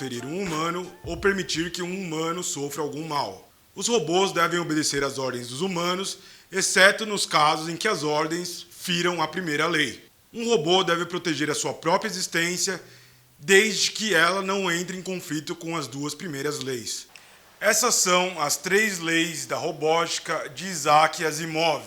ferir um humano ou permitir que um humano sofra algum mal. Os robôs devem obedecer às ordens dos humanos, exceto nos casos em que as ordens firam a primeira lei. Um robô deve proteger a sua própria existência, desde que ela não entre em conflito com as duas primeiras leis. Essas são as 3 leis da robótica de Isaac Asimov,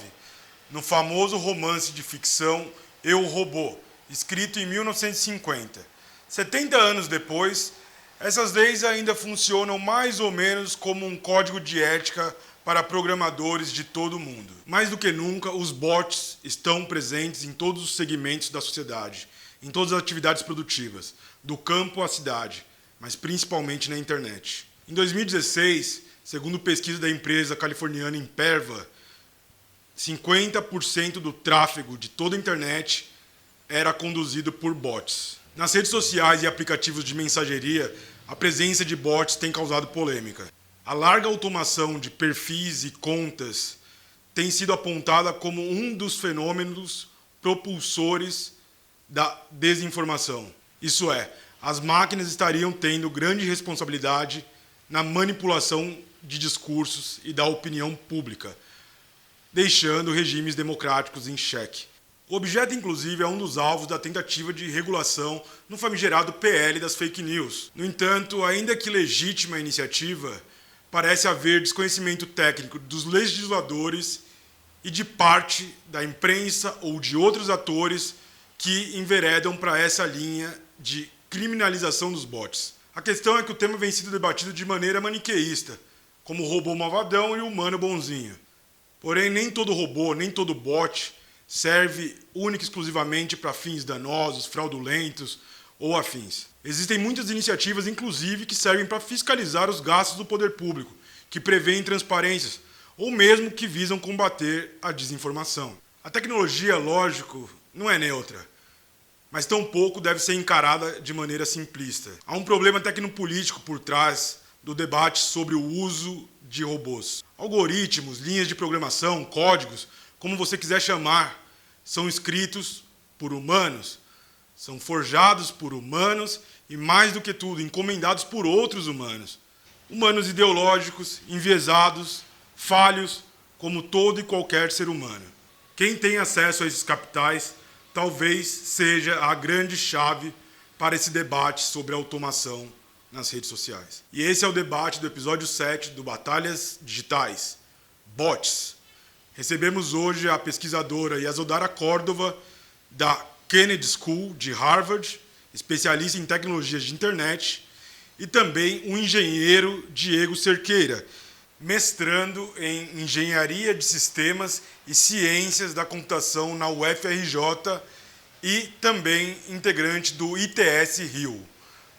no famoso romance de ficção Eu, Robô, escrito em 1950. 70 anos depois, essas leis ainda funcionam mais ou menos como um código de ética para programadores de todo o mundo. Mais do que nunca, os bots estão presentes em todos os segmentos da sociedade, em todas as atividades produtivas, do campo à cidade, mas principalmente na internet. Em 2016, segundo pesquisa da empresa californiana Imperva, 50% do tráfego de toda a internet era conduzido por bots. Nas redes sociais e aplicativos de mensageria, a presença de bots tem causado polêmica. A larga automação de perfis e contas tem sido apontada como um dos fenômenos propulsores da desinformação. Isso é, as máquinas estariam tendo grande responsabilidade na manipulação de discursos e da opinião pública, deixando regimes democráticos em xeque. O objeto, inclusive, é um dos alvos da tentativa de regulação no famigerado PL das fake news. No entanto, ainda que legítima a iniciativa, parece haver desconhecimento técnico dos legisladores e de parte da imprensa ou de outros atores que enveredam para essa linha de criminalização dos bots. A questão é que o tema vem sendo debatido de maneira maniqueísta, como o robô malvadão e o humano bonzinho. Porém, nem todo robô, nem todo bot serve única e exclusivamente para fins danosos, fraudulentos ou afins. Existem muitas iniciativas, inclusive, que servem para fiscalizar os gastos do poder público, que prevêem transparências, ou mesmo que visam combater a desinformação. A tecnologia, lógico, não é neutra, mas tampouco deve ser encarada de maneira simplista. Há um problema tecnopolítico por trás do debate sobre o uso de robôs. Algoritmos, linhas de programação, códigos, como você quiser chamar, são escritos por humanos, são forjados por humanos e, mais do que tudo, encomendados por outros humanos. Humanos ideológicos, enviesados, falhos, como todo e qualquer ser humano. Quem tem acesso a esses capitais talvez seja a grande chave para esse debate sobre a automação nas redes sociais. E esse é o debate do episódio 7 do Batalhas Digitais, Bots. Recebemos hoje a pesquisadora Yasodhara Córdova, da Kennedy School de Harvard, especialista em tecnologias de internet, e também o engenheiro Diego Cerqueira, mestrando em Engenharia de Sistemas e Ciências da Computação na UFRJ e também integrante do ITS Rio.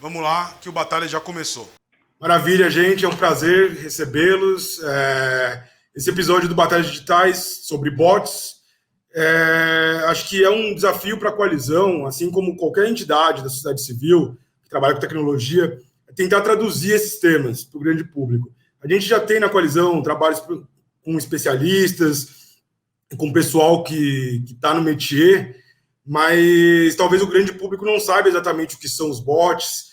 Vamos lá, que o Batalha já começou. Maravilha, gente, é um prazer recebê-los. Esse episódio do Batalhas Digitais sobre bots, acho que é um desafio para a coalizão, assim como qualquer entidade da sociedade civil que trabalha com tecnologia, tentar traduzir esses temas para o grande público. A gente já tem na coalizão trabalhos com especialistas, com pessoal que está no métier, mas talvez o grande público não saiba exatamente o que são os bots,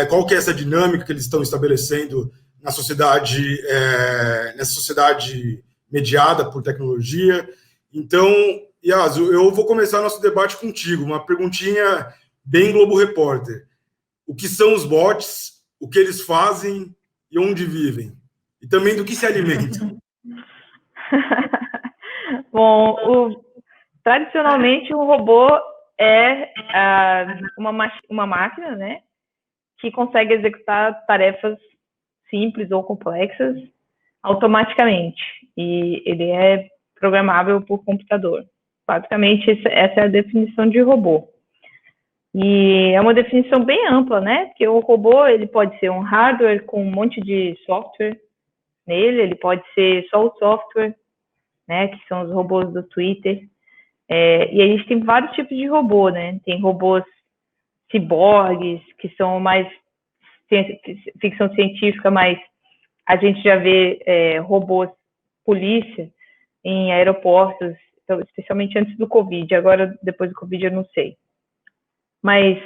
qual que é essa dinâmica que eles estão estabelecendo na sociedade, nessa sociedade mediada por tecnologia. Então, Yasu, eu vou começar nosso debate contigo, uma perguntinha bem Globo Repórter. O que são os bots, o que eles fazem e onde vivem? E também do que se alimentam? Bom, tradicionalmente um robô é uma máquina, né, que consegue executar tarefas simples ou complexas automaticamente. E ele é programável por computador. Basicamente, essa é a definição de robô. E é uma definição bem ampla, né? Porque o robô ele pode ser um hardware com um monte de software nele, ele pode ser só o software, né? Que são os robôs do Twitter. E a gente tem vários tipos de robô, né? Tem robôs ciborgues, que são mais ficção científica, mas a gente já vê robôs polícia em aeroportos, especialmente antes do Covid. Agora, depois do Covid, eu não sei. Mas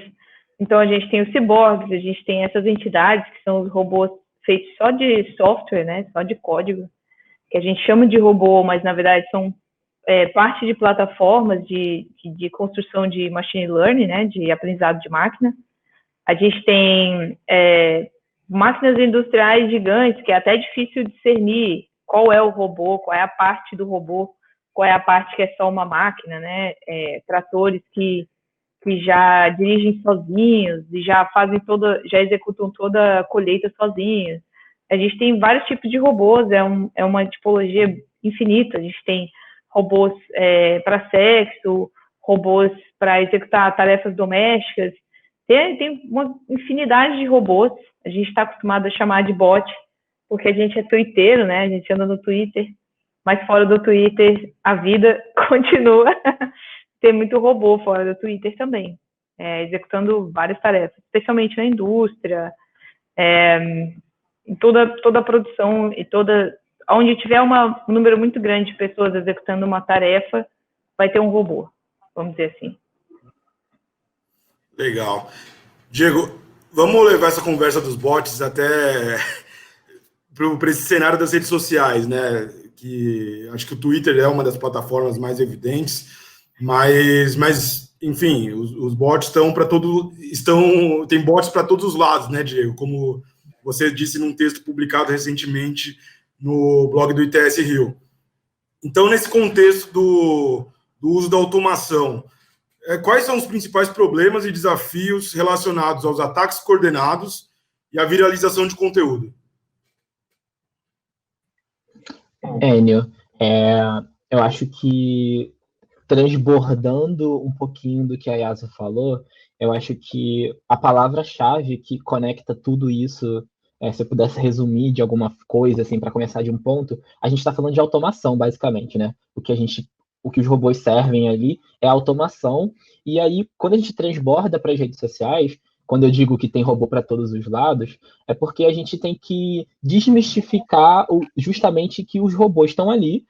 Então, a gente tem os ciborgues, a gente tem essas entidades que são os robôs feitos só de software, né, só de código, que a gente chama de robô, mas na verdade são parte de plataformas de construção de machine learning, né, de aprendizado de máquina. A gente tem máquinas industriais gigantes, que é até difícil discernir qual é o robô, qual é a parte do robô, qual é a parte que é só uma máquina, né? Tratores que já dirigem sozinhos e já executam toda a colheita sozinhos. A gente tem vários tipos de robôs, é uma tipologia infinita. A gente tem robôs para sexo, robôs para executar tarefas domésticas. Tem uma infinidade de robôs. A gente está acostumado a chamar de bot, porque a gente é twitteiro, né? A gente anda no Twitter, mas fora do Twitter a vida continua. Tem muito robô fora do Twitter também, executando várias tarefas, especialmente na indústria, em toda a produção e onde tiver um número muito grande de pessoas executando uma tarefa, vai ter um robô, vamos dizer assim. Legal. Diego, vamos levar essa conversa dos bots até para esse cenário das redes sociais, né? Que acho que o Twitter é uma das plataformas mais evidentes, mas enfim, os bots tem bots para todos os lados, né, Diego? Como você disse num texto publicado recentemente no blog do ITS Rio. Então, nesse contexto do uso da automação, quais são os principais problemas e desafios relacionados aos ataques coordenados e à viralização de conteúdo? Enio, eu acho que transbordando um pouquinho do que a Yasu falou, eu acho que a palavra-chave que conecta tudo isso, se eu pudesse resumir de alguma coisa, assim, para começar de um ponto, a gente está falando de automação, basicamente, né? O que os robôs servem ali é automação, e aí, quando a gente transborda para as redes sociais, quando eu digo que tem robô para todos os lados, é porque a gente tem que desmistificar justamente que os robôs estão ali.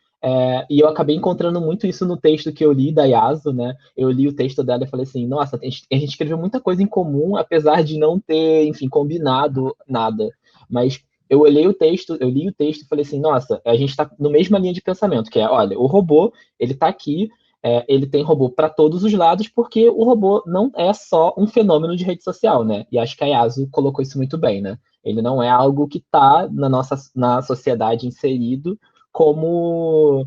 E eu acabei encontrando muito isso no texto que eu li da Yasu, né? Eu li o texto dela e falei assim, nossa, a gente escreveu muita coisa em comum, apesar de não ter, enfim, combinado nada. Mas eu li o texto e falei assim, nossa, a gente está na mesma linha de pensamento, que é, olha, o robô, ele está aqui, ele tem robô para todos os lados, porque o robô não é só um fenômeno de rede social, né? E acho que a Yasu colocou isso muito bem, né? Ele não é algo que está na sociedade inserido como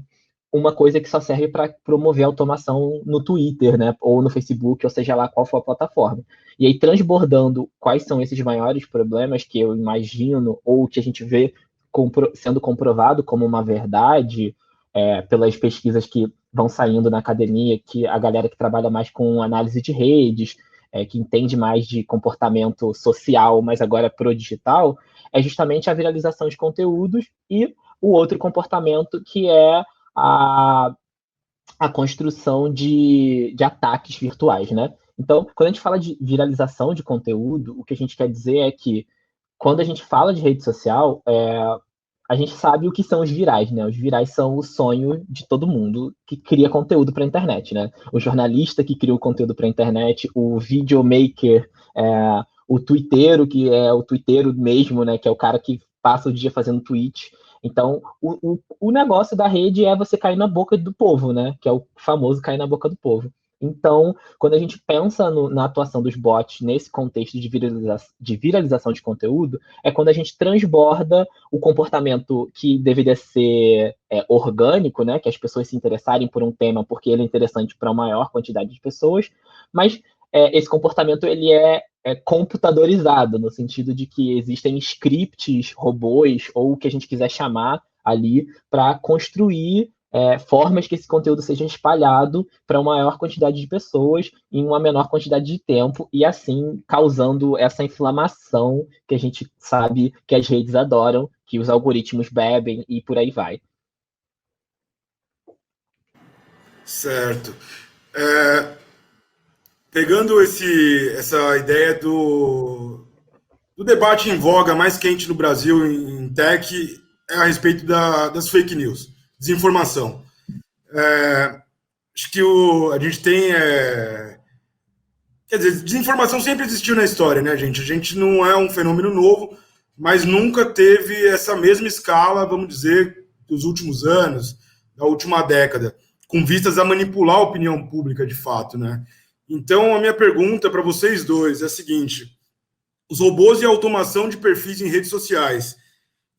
uma coisa que só serve para promover automação no Twitter, né? Ou no Facebook, ou seja lá qual for a plataforma. E aí, transbordando quais são esses maiores problemas que eu imagino, ou que a gente vê sendo comprovado como uma verdade, pelas pesquisas que vão saindo na academia, que a galera que trabalha mais com análise de redes, que entende mais de comportamento social, mas agora pro digital, é justamente a viralização de conteúdos e o outro comportamento que é a construção de ataques virtuais, né? Então, quando a gente fala de viralização de conteúdo, o que a gente quer dizer é que quando a gente fala de rede social, a gente sabe o que são os virais, né? Os virais são o sonho de todo mundo que cria conteúdo para a internet, né? O jornalista que cria o conteúdo para a internet, o videomaker, o twitteiro, que é o twitteiro mesmo, né? Que é o cara que passa o dia fazendo tweet. Então, o negócio da rede é você cair na boca do povo, né? Que é o famoso cair na boca do povo. Então, quando a gente pensa na atuação dos bots nesse contexto de viralização de conteúdo, é quando a gente transborda o comportamento que deveria ser orgânico, né? Que as pessoas se interessarem por um tema porque ele é interessante para uma maior quantidade de pessoas, mas esse comportamento ele é computadorizado, no sentido de que existem scripts, robôs, ou o que a gente quiser chamar ali, para construir formas que esse conteúdo seja espalhado para uma maior quantidade de pessoas em uma menor quantidade de tempo, e assim causando essa inflamação que a gente sabe que as redes adoram, que os algoritmos bebem e por aí vai. Certo. Pegando essa ideia do debate em voga mais quente no Brasil em tech, é a respeito das fake news, desinformação. Acho que a gente tem Quer dizer, desinformação sempre existiu na história, né, gente? A gente não é um fenômeno novo, mas nunca teve essa mesma escala, vamos dizer, dos últimos anos, da última década, com vistas a manipular a opinião pública de fato, né? Então, a minha pergunta para vocês dois é a seguinte: os robôs e a automação de perfis em redes sociais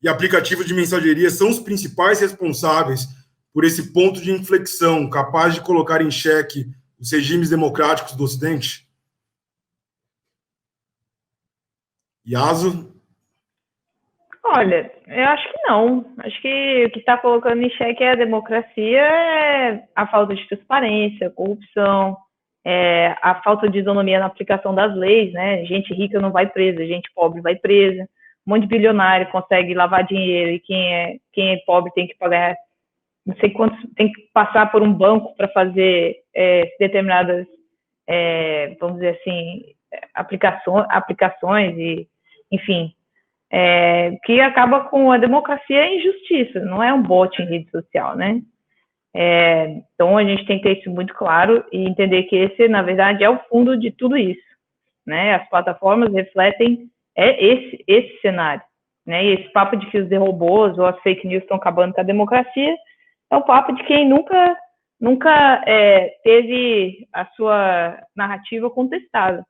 e aplicativos de mensageria são os principais responsáveis por esse ponto de inflexão capaz de colocar em xeque os regimes democráticos do Ocidente? Yasu? Olha, eu acho que não. Acho que o que está colocando em xeque é a democracia, é a falta de transparência, a corrupção, a falta de isonomia na aplicação das leis, né? Gente rica não vai presa, gente pobre vai presa. Um monte de bilionário consegue lavar dinheiro e quem é pobre tem que pagar, não sei quantos, tem que passar por um banco para fazer determinadas, vamos dizer assim, aplicações e, enfim, que acaba com a democracia e a injustiça, não é um bot em rede social, né? Então a gente tem que ter isso muito claro e entender que esse, na verdade, é o fundo de tudo isso, né? As plataformas refletem esse cenário, né? E esse papo de que os robôs ou as fake news estão acabando com a democracia é o papo de quem nunca teve a sua narrativa contestada,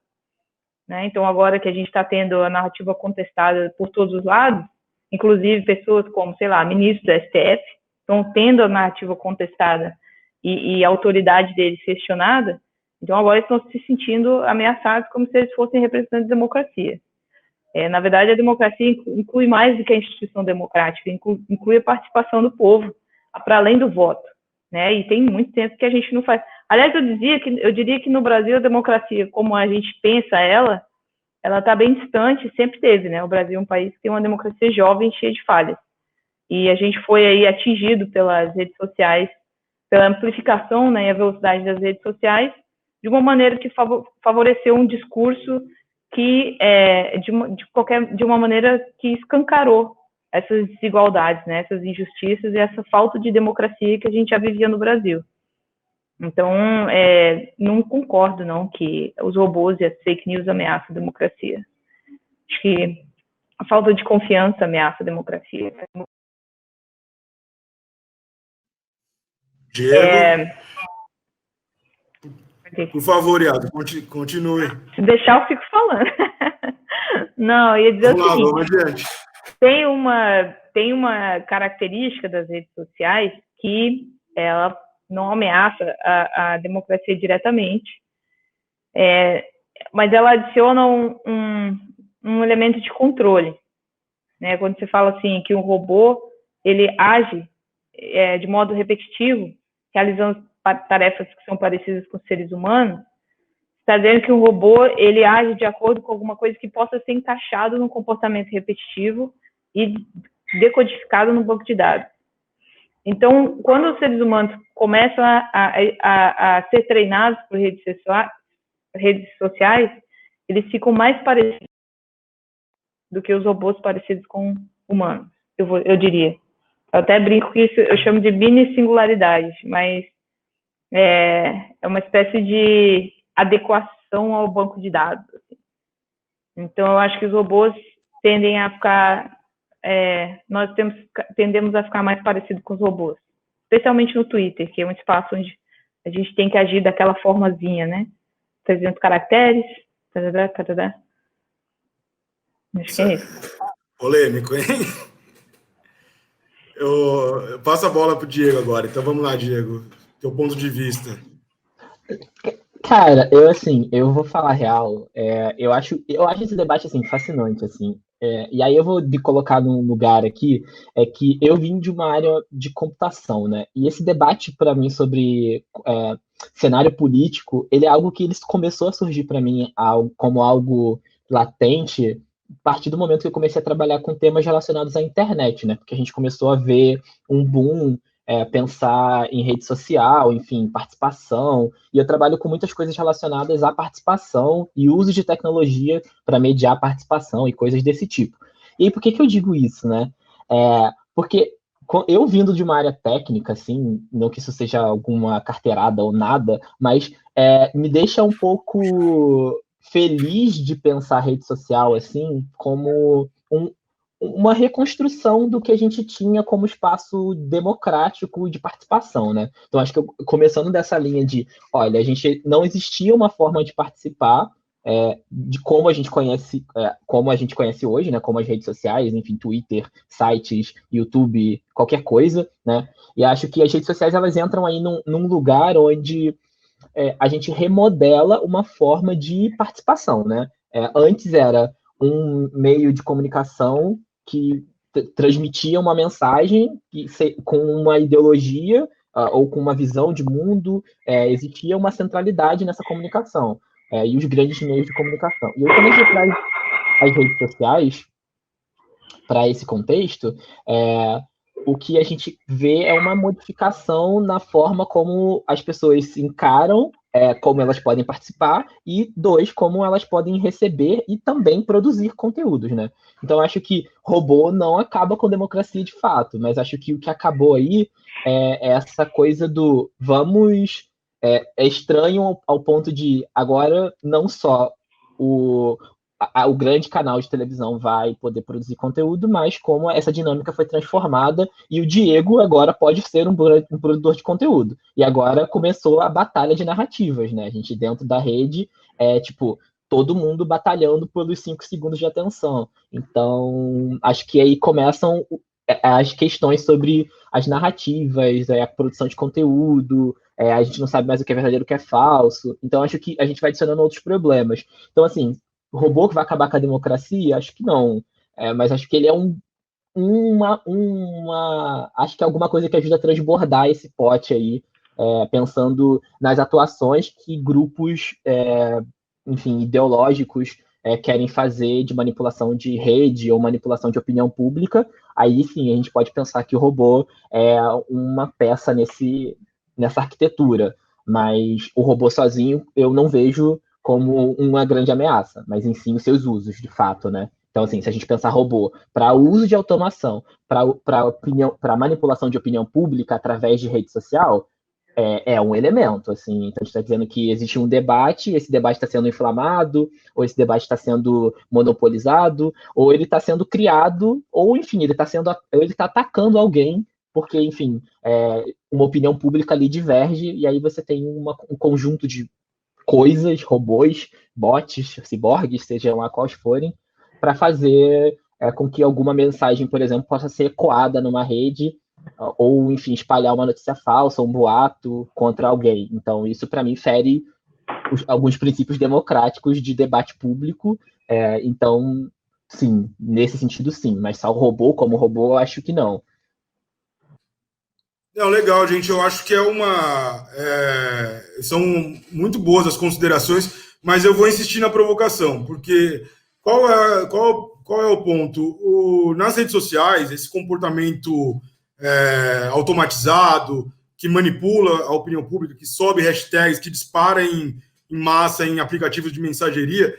né? Então, agora que a gente está tendo a narrativa contestada por todos os lados, inclusive pessoas como, sei lá, ministros do STF, estão tendo a narrativa contestada e a autoridade deles questionada, então agora eles estão se sentindo ameaçados como se eles fossem representantes da democracia. Na verdade, a democracia inclui mais do que a instituição democrática, inclui a participação do povo, para além do voto, né? E tem muito tempo que a gente não faz. Aliás, eu diria que no Brasil a democracia, como a gente pensa ela está bem distante, sempre teve, né? O Brasil é um país que tem uma democracia jovem, cheia de falhas. E a gente foi aí atingido pelas redes sociais, pela amplificação, né, e a velocidade das redes sociais, de uma maneira que favoreceu um discurso que, de uma maneira que escancarou essas desigualdades, né, essas injustiças e essa falta de democracia que a gente já vivia no Brasil. Então, não concordo, não, que os robôs e as fake news ameaçam a democracia. Acho que a falta de confiança ameaça a democracia. Diego? Por favor, Yado, continue. Se deixar, eu fico falando. Não, eu ia dizer vamos o seguinte, vamos adiante. Tem uma característica das redes sociais que ela não ameaça a democracia diretamente, mas ela adiciona um elemento de controle, né? Quando você fala assim que um robô ele age de modo repetitivo, realizando tarefas que são parecidas com os seres humanos, está dizendo que um robô ele age de acordo com alguma coisa que possa ser encaixado num comportamento repetitivo e decodificado no banco de dados. Então, quando os seres humanos começam a ser treinados por redes sociais, eles ficam mais parecidos do que os robôs parecidos com humanos, eu diria. Eu até brinco que isso eu chamo de mini-singularidade, mas é uma espécie de adequação ao banco de dados. Assim. Então, eu acho que os robôs tendem a ficar... nós tendemos a ficar mais parecidos com os robôs, especialmente no Twitter, que é um espaço onde a gente tem que agir daquela formazinha, né? 300 caracteres, tadadá. Acho que é isso. Polêmico, hein? Eu passo a bola para o Diego agora. Então vamos lá, Diego. Teu ponto de vista. Cara, eu vou falar real. Eu acho esse debate assim fascinante, assim. E aí eu vou me colocar num lugar aqui, que eu vim de uma área de computação, né? E esse debate para mim sobre cenário político, ele é algo que começou a surgir para mim como algo latente a partir do momento que eu comecei a trabalhar com temas relacionados à internet, né? Porque a gente começou a ver um boom, pensar em rede social, enfim, participação, e eu trabalho com muitas coisas relacionadas à participação e uso de tecnologia para mediar a participação e coisas desse tipo. E aí, por que eu digo isso, né? Porque eu vindo de uma área técnica, assim, não que isso seja alguma carteirada ou nada, mas me deixa um pouco feliz de pensar a rede social, assim, como uma reconstrução do que a gente tinha como espaço democrático de participação, né? Então, acho que começando dessa linha de, olha, a gente não existia uma forma de participar, de como a gente conhece hoje, né? Como as redes sociais, enfim, Twitter, sites, YouTube, qualquer coisa, né? E acho que as redes sociais elas entram aí num lugar onde a gente remodela uma forma de participação, né? Antes era um meio de comunicação que transmitia uma mensagem com uma ideologia ou com uma visão de mundo, existia uma centralidade nessa comunicação. E os grandes meios de comunicação. E aí, quando a gente traz as redes sociais para esse contexto, o que a gente vê é uma modificação na forma como as pessoas se encaram, como elas podem participar, e dois, como elas podem receber e também produzir conteúdos, né? Então, acho que robô não acaba com democracia de fato, mas acho que o que acabou aí é essa coisa do vamos... É estranho ao ponto de agora não só o grande canal de televisão vai poder produzir conteúdo, mas como essa dinâmica foi transformada e o Diego agora pode ser um produtor de conteúdo. E agora começou a batalha de narrativas, né? A gente dentro da rede todo mundo batalhando pelos 5 segundos de atenção. Então, acho que aí começam as questões sobre as narrativas, a produção de conteúdo, a gente não sabe mais o que é verdadeiro e o que é falso. Então, acho que a gente vai adicionando outros problemas. Então, assim, o robô que vai acabar com a democracia? Acho que não. Mas acho que ele é acho que é alguma coisa que ajuda a transbordar esse pote aí, pensando nas atuações que grupos, enfim, ideológicos querem fazer de manipulação de rede ou manipulação de opinião pública. Aí sim, a gente pode pensar que o robô é uma peça nessa arquitetura. Mas o robô sozinho eu não vejo como uma grande ameaça, mas em sim os seus usos, de fato, né? Então, assim, se a gente pensar robô para uso de automação, para manipulação de opinião pública através de rede social, um elemento, assim. Então, a gente está dizendo que existe um debate, esse debate está sendo inflamado, ou esse debate está sendo monopolizado, ou ele está sendo criado, ou, enfim, ele está atacando alguém, porque, enfim, uma opinião pública ali diverge, e aí você tem um conjunto de coisas, robôs, bots, ciborgues, sejam lá quais forem, para fazer com que alguma mensagem, por exemplo, possa ser ecoada numa rede ou, enfim, espalhar uma notícia falsa, um boato contra alguém. Então, isso, para mim, fere alguns princípios democráticos de debate público. Então, sim, nesse sentido, sim. Mas só o robô como robô, eu acho que não. Não, legal, gente. Eu acho que são muito boas as considerações, mas eu vou insistir na provocação, porque qual é o ponto? Nas redes sociais, esse comportamento automatizado, que manipula a opinião pública, que sobe hashtags, que dispara em massa em aplicativos de mensageria,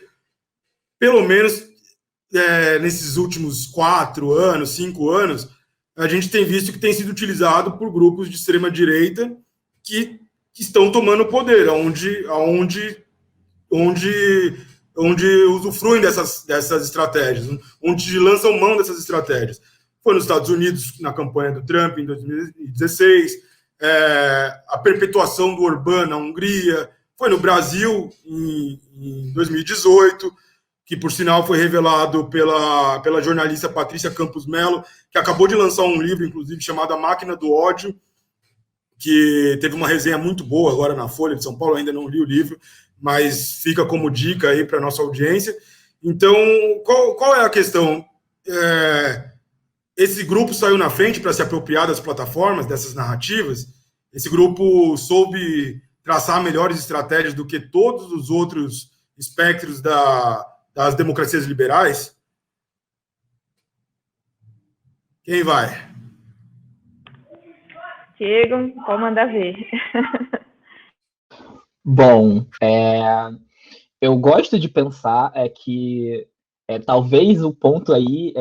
pelo menos nesses últimos 4 anos, 5 anos, a gente tem visto que tem sido utilizado por grupos de extrema-direita que estão tomando poder, onde usufruem dessas estratégias, onde lançam mão dessas estratégias. Foi nos Estados Unidos, na campanha do Trump, em 2016, a perpetuação do Orbán na Hungria, foi no Brasil, em 2018, que, por sinal, foi revelado pela jornalista Patrícia Campos Mello, que acabou de lançar um livro, inclusive, chamado A Máquina do Ódio, que teve uma resenha muito boa agora na Folha de São Paulo. Ainda não li o livro, mas fica como dica aí para a nossa audiência. Então, qual é a questão? Esse grupo saiu na frente para se apropriar das plataformas, dessas narrativas. Esse grupo soube traçar melhores estratégias do que todos os outros espectros das democracias liberais. Quem vai? Diego, pode mandar ver. Bom, eu gosto de pensar que talvez o ponto aí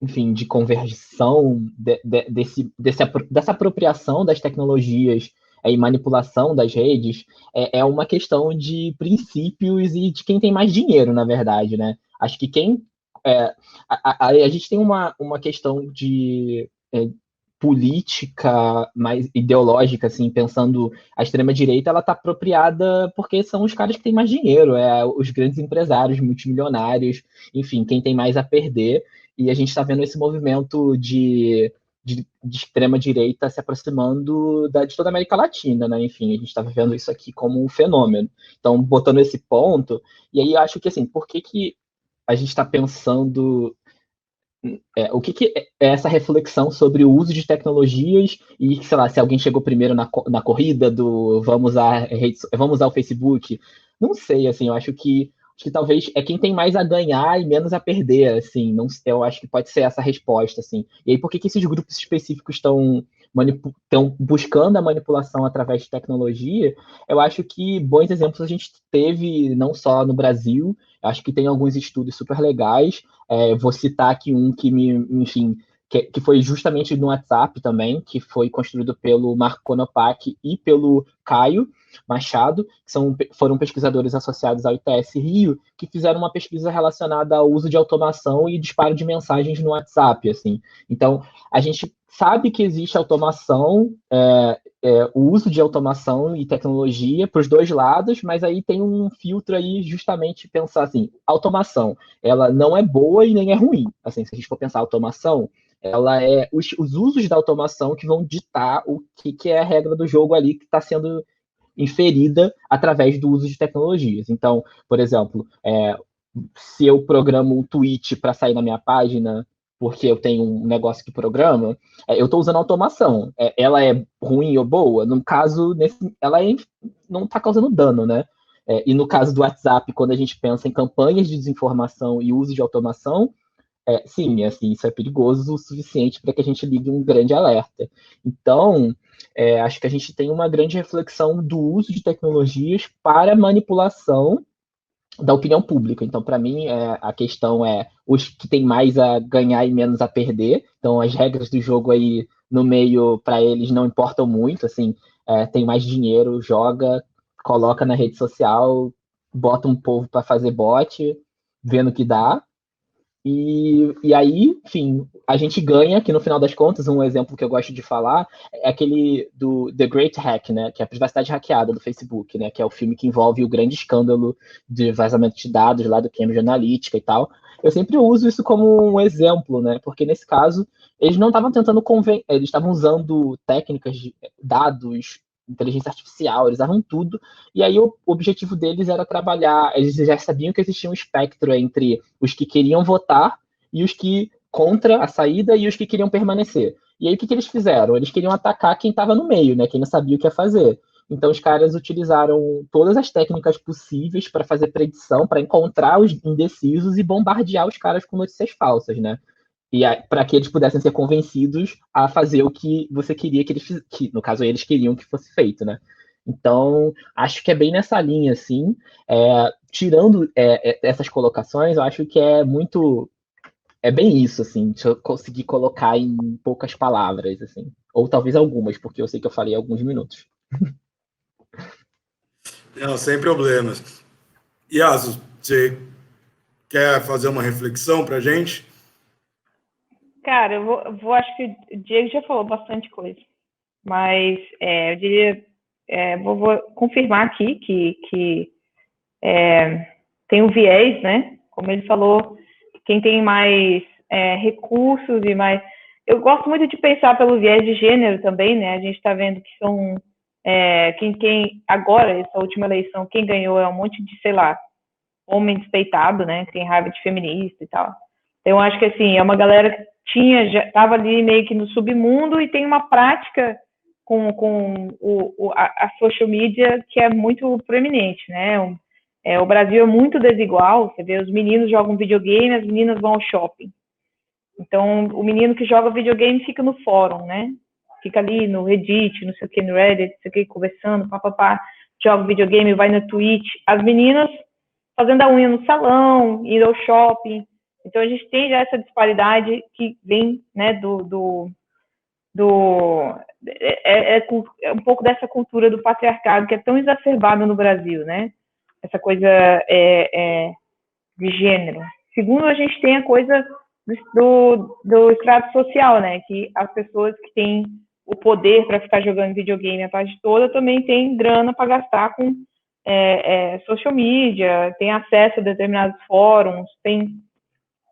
enfim, de conversão dessa apropriação das tecnologias e manipulação das redes é uma questão de princípios e de quem tem mais dinheiro, na verdade, né? Acho que a gente tem uma questão de política mais ideológica, assim, pensando a extrema-direita, ela está apropriada porque são os caras que têm mais dinheiro, os grandes empresários, multimilionários, enfim, quem tem mais a perder, e a gente está vendo esse movimento de extrema-direita se aproximando de toda a América Latina, né? Enfim, a gente está vivendo isso aqui como um fenômeno. Então, botando esse ponto, e aí eu acho que, assim, por que a gente está pensando o que é essa reflexão sobre o uso de tecnologias e, sei lá, se alguém chegou primeiro na corrida do vamos usar o Facebook? Não sei, assim, eu acho que talvez é quem tem mais a ganhar e menos a perder, assim, não, eu acho que pode ser essa resposta, assim. E aí, por que esses grupos específicos estão buscando a manipulação através de tecnologia? Eu acho que bons exemplos a gente teve não só no Brasil, eu acho que tem alguns estudos super legais. Vou citar aqui um enfim, que foi justamente no WhatsApp também, que foi construído pelo Marco Konopak e pelo Caio Machado, que foram pesquisadores associados ao ITS Rio, que fizeram uma pesquisa relacionada ao uso de automação e disparo de mensagens no WhatsApp, assim. Então, a gente sabe que existe automação, o uso de automação e tecnologia para os dois lados, mas aí tem um filtro aí justamente pensar assim, automação, ela não é boa e nem é ruim. Assim, se a gente for pensar automação, ela é os usos da automação que vão ditar o que é a regra do jogo ali que está sendo inferida através do uso de tecnologias. Então, por exemplo, se eu programo um tweet para sair na minha página porque eu tenho um negócio que programa, eu estou usando automação. Ela é ruim ou boa? No caso, ela não está causando dano, né? E no caso do WhatsApp, quando a gente pensa em campanhas de desinformação e uso de automação, sim, assim, isso é perigoso o suficiente para que a gente ligue um grande alerta. Então, acho que a gente tem uma grande reflexão do uso de tecnologias para manipulação da opinião pública. Então, para mim, a questão é os que têm mais a ganhar e menos a perder. Então, as regras do jogo aí no meio, para eles, não importam muito. Assim, tem mais dinheiro, joga, coloca na rede social, bota um povo para fazer bot, vendo o que dá. E aí, enfim, a gente ganha, que no final das contas, um exemplo que eu gosto de falar é aquele do The Great Hack, né, que é a privacidade hackeada do Facebook, né, que é o filme que envolve o grande escândalo de vazamento de dados lá do Cambridge Analytica e tal. Eu sempre uso isso como um exemplo, né, porque nesse caso eles não estavam tentando eles estavam usando técnicas de dados, inteligência artificial, eles usavam tudo, e aí o objetivo deles era trabalhar, eles já sabiam que existia um espectro entre os que queriam votar e os que contra a saída e os que queriam permanecer. E aí o que eles fizeram? Eles queriam atacar quem estava no meio, né? Quem não sabia o que ia fazer. Então os caras utilizaram todas as técnicas possíveis para fazer predição, para encontrar os indecisos e bombardear os caras com notícias falsas, né? E para que eles pudessem ser convencidos a fazer o que você queria que no caso eles queriam que fosse feito, né? Então, acho que é bem nessa linha, assim. Tirando essas colocações, eu acho que é bem isso, assim, se eu conseguir colocar em poucas palavras, assim. Ou talvez algumas, porque eu sei que eu falei alguns minutos. Não, sem problemas. Yasu, você quer fazer uma reflexão para a gente? Cara, acho que o Diego já falou bastante coisa, mas eu diria, vou confirmar aqui que tem um viés, né? Como ele falou, quem tem mais recursos e mais. Eu gosto muito de pensar pelo viés de gênero também, né? A gente está vendo que são. Quem agora, essa última eleição, quem ganhou é um monte de, sei lá, homem despeitado, né? Que tem raiva de feminista e tal. Então, eu acho que, assim, é uma galera que já estava ali meio que no submundo e tem uma prática com a social media que é muito proeminente, né? O Brasil é muito desigual, você vê, os meninos jogam videogame, as meninas vão ao shopping. Então, o menino que joga videogame fica no fórum, né? Fica ali no Reddit, não sei o que, no Reddit, não sei o que, conversando, papapá, joga videogame, vai no Twitch. As meninas fazendo a unha no salão, indo ao shopping. Então, a gente tem já essa disparidade que vem, né, é um pouco dessa cultura do patriarcado que é tão exacerbada no Brasil, né? Essa coisa de gênero. Segundo, a gente tem a coisa do extrato social, né? Que as pessoas que têm o poder para ficar jogando videogame a tarde toda também têm grana para gastar com social media, tem acesso a determinados fóruns, tem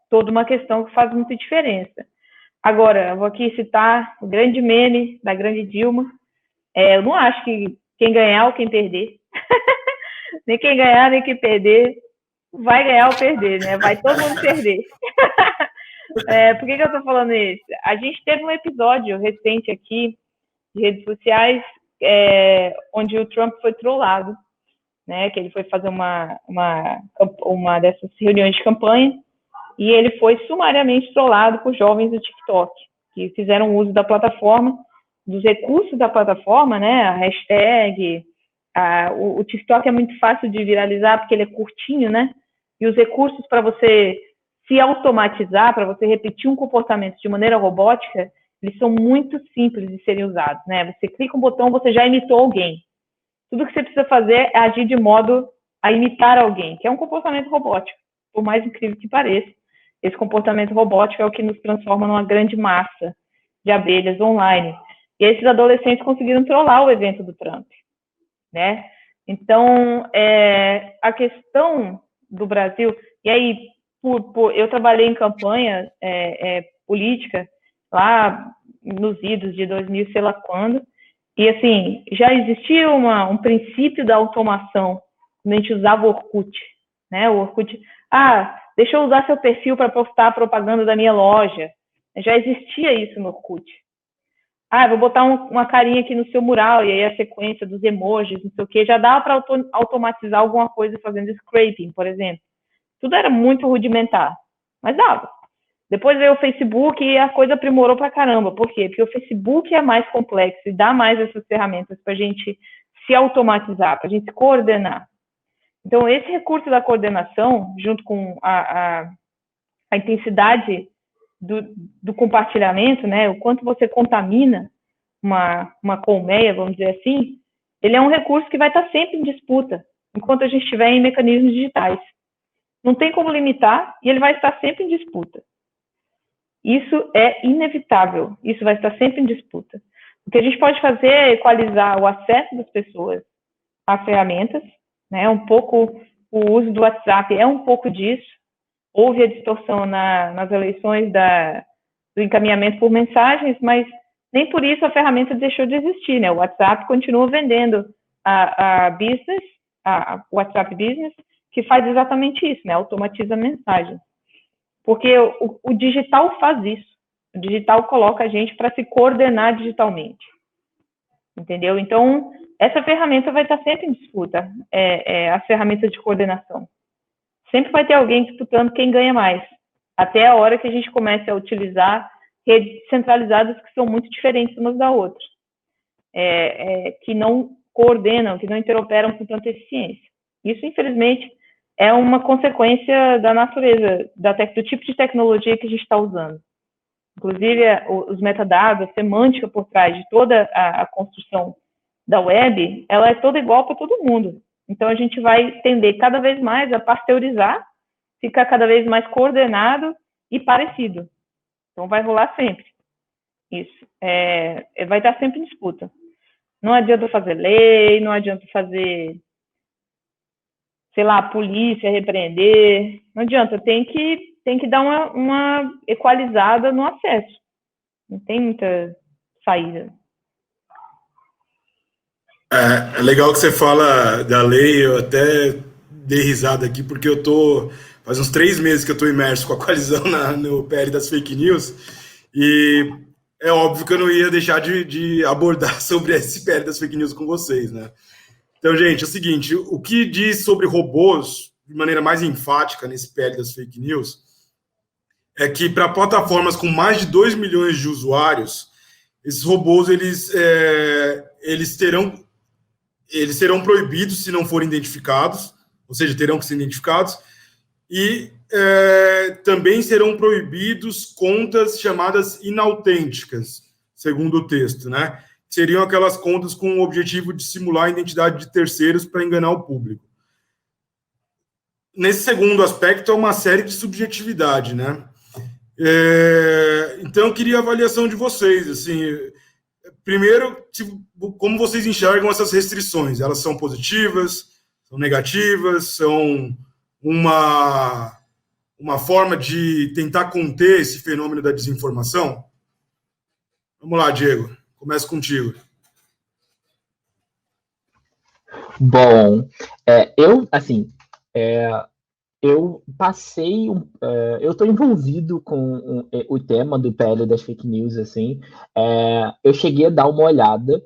toda uma questão que faz muita diferença. Agora, eu vou aqui citar o grande meme da grande Dilma. Eu não acho que quem ganhar ou quem perder, nem quem ganhar nem quem perder, vai ganhar ou perder, né? Vai todo mundo perder. Por que eu tô falando isso? A gente teve um episódio recente aqui de redes sociais onde o Trump foi trollado, né? Que ele foi fazer uma dessas reuniões de campanha e ele foi sumariamente trollado por jovens do TikTok, que fizeram uso da plataforma, dos recursos da plataforma, né? A hashtag, o TikTok é muito fácil de viralizar porque ele é curtinho, né? E os recursos para você se automatizar, para você repetir um comportamento de maneira robótica, eles são muito simples de serem usados, né? Você clica um botão, você já imitou alguém. Tudo que você precisa fazer é agir de modo a imitar alguém, que é um comportamento robótico, por mais incrível que pareça. Esse comportamento robótico é o que nos transforma numa grande massa de abelhas online. E esses adolescentes conseguiram trollar o evento do Trump, né? Então, a questão do Brasil... E aí, eu trabalhei em campanha política lá nos idos de 2000, sei lá quando, e assim, já existia um princípio da automação quando a gente usava o Orkut, né? O Orkut, deixa eu usar seu perfil para postar a propaganda da minha loja. Já existia isso no Orkut. Vou botar uma carinha aqui no seu mural, e aí a sequência dos emojis, não sei o que, já dava para automatizar alguma coisa fazendo scraping, por exemplo. Tudo era muito rudimentar, mas dava. Depois veio o Facebook e a coisa aprimorou pra caramba. Por quê? Porque o Facebook é mais complexo e dá mais essas ferramentas para a gente se automatizar, para a gente se coordenar. Então, esse recurso da coordenação, junto com a intensidade do compartilhamento, né, o quanto você contamina uma colmeia, vamos dizer assim, ele é um recurso que vai estar sempre em disputa, enquanto a gente estiver em mecanismos digitais. Não tem como limitar e ele vai estar sempre em disputa. Isso é inevitável, isso vai estar sempre em disputa. O que a gente pode fazer é equalizar o acesso das pessoas às ferramentas, né? Um pouco o uso do WhatsApp é um pouco disso. Houve a distorção nas eleições do encaminhamento por mensagens, mas nem por isso a ferramenta deixou de existir, né? O WhatsApp continua vendendo a business, o WhatsApp Business, que faz exatamente isso, né? Automatiza a mensagem. Porque o digital faz isso. O digital coloca a gente para se coordenar digitalmente. Entendeu? Então, essa ferramenta vai estar sempre em disputa, a ferramenta de coordenação. Sempre vai ter alguém disputando quem ganha mais, até a hora que a gente comece a utilizar redes centralizadas que são muito diferentes umas da outra, que não coordenam, que não interoperam com tanta eficiência. Isso, infelizmente, é uma consequência da natureza, do tipo de tecnologia que a gente está usando. Inclusive, os metadados, a semântica por trás de toda a construção da web, ela é toda igual para todo mundo. Então, a gente vai tender cada vez mais a pasteurizar, ficar cada vez mais coordenado e parecido. Então, vai rolar sempre. Isso. Vai estar sempre em disputa. Não adianta fazer lei, não adianta fazer, sei lá, polícia repreender. Não adianta, tem que dar uma equalizada no acesso. Não tem muita saída. É legal que você fala da lei, eu até dei risada aqui, porque faz uns 3 meses que eu estou imerso com a coalizão no PL das fake news, e é óbvio que eu não ia deixar de abordar sobre esse PL das fake news com vocês, né? Então, gente, é o seguinte, o que diz sobre robôs, de maneira mais enfática nesse PL das fake news, é que para plataformas com mais de 2 milhões de usuários, esses robôs, eles serão proibidos se não forem identificados, ou seja, terão que ser identificados, e também serão proibidos contas chamadas inautênticas, segundo o texto, né? Seriam aquelas contas com o objetivo de simular a identidade de terceiros para enganar o público. Nesse segundo aspecto, é uma série de subjetividade, né? Então, eu queria a avaliação de vocês, assim, primeiro, como vocês enxergam essas restrições? Elas são positivas, são negativas, são uma forma de tentar conter esse fenômeno da desinformação? Vamos lá, Diego, começa contigo. Bom, eu passei, eu estou envolvido com o tema do PL das fake news, assim, eu cheguei a dar uma olhada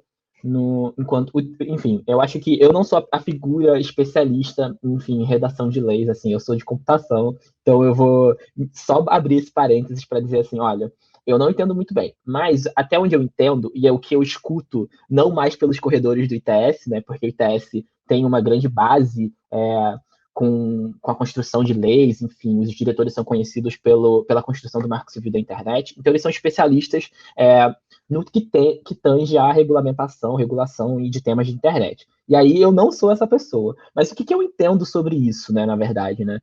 enfim, eu acho que eu não sou a figura especialista, enfim, em redação de leis, assim, eu sou de computação, então eu vou só abrir esse parênteses para dizer assim, olha, eu não entendo muito bem, mas até onde eu entendo, e é o que eu escuto, não mais pelos corredores do ITS, né, porque o ITS tem uma grande base com a construção de leis, enfim, os diretores são conhecidos pela construção do Marco Civil da Internet, então eles são especialistas no que tange a regulação de temas de internet. E aí eu não sou essa pessoa. Mas o que eu entendo sobre isso, né, na verdade, né?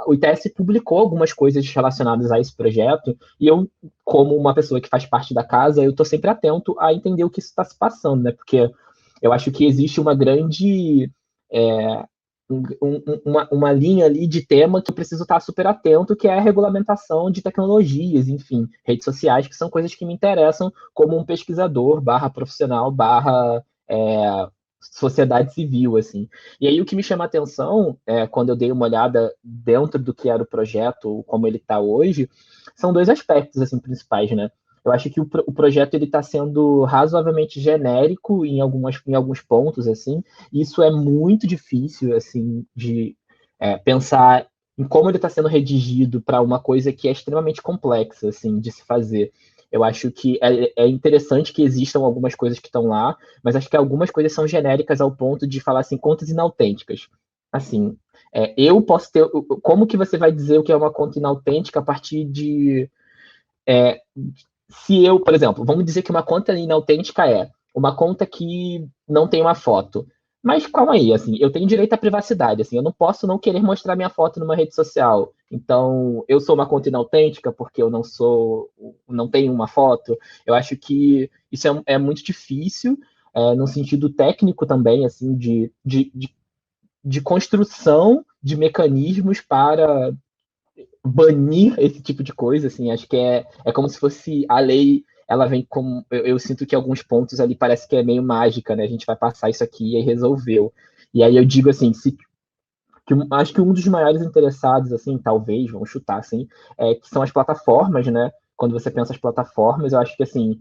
O ITS publicou algumas coisas relacionadas a esse projeto, e eu, como uma pessoa que faz parte da casa, eu estou sempre atento a entender o que isso está se passando, né? Porque eu acho que existe uma grande... uma linha ali de tema que eu preciso estar super atento, que é a regulamentação de tecnologias, enfim, redes sociais, que são coisas que me interessam como um pesquisador, profissional, sociedade civil, assim. E aí o que me chama a atenção, quando eu dei uma olhada dentro do que era o projeto, como ele está hoje, são dois aspectos, assim, principais, né? Eu acho que o projeto está sendo razoavelmente genérico em alguns pontos, assim. Isso é muito difícil, assim, de pensar em como ele está sendo redigido para uma coisa que é extremamente complexa, assim, de se fazer. Eu acho que é interessante que existam algumas coisas que estão lá, mas acho que algumas coisas são genéricas ao ponto de falar assim, contas inautênticas. Assim, eu posso ter... Como que você vai dizer o que é uma conta inautêntica a partir de... se eu, por exemplo, vamos dizer que uma conta inautêntica é uma conta que não tem uma foto. Mas calma aí, assim, eu tenho direito à privacidade, assim, eu não posso não querer mostrar minha foto numa rede social. Então, eu sou uma conta inautêntica porque eu não tenho uma foto. Eu acho que isso é muito difícil, no sentido técnico também, assim, de construção de mecanismos para banir esse tipo de coisa, assim, acho que é como se fosse a lei, ela vem como, eu sinto que alguns pontos ali parece que é meio mágica, né, a gente vai passar isso aqui e aí resolveu. E aí eu digo assim, acho que um dos maiores interessados, assim, talvez, vamos chutar, assim, que são as plataformas, né, quando você pensa as plataformas, eu acho que, assim,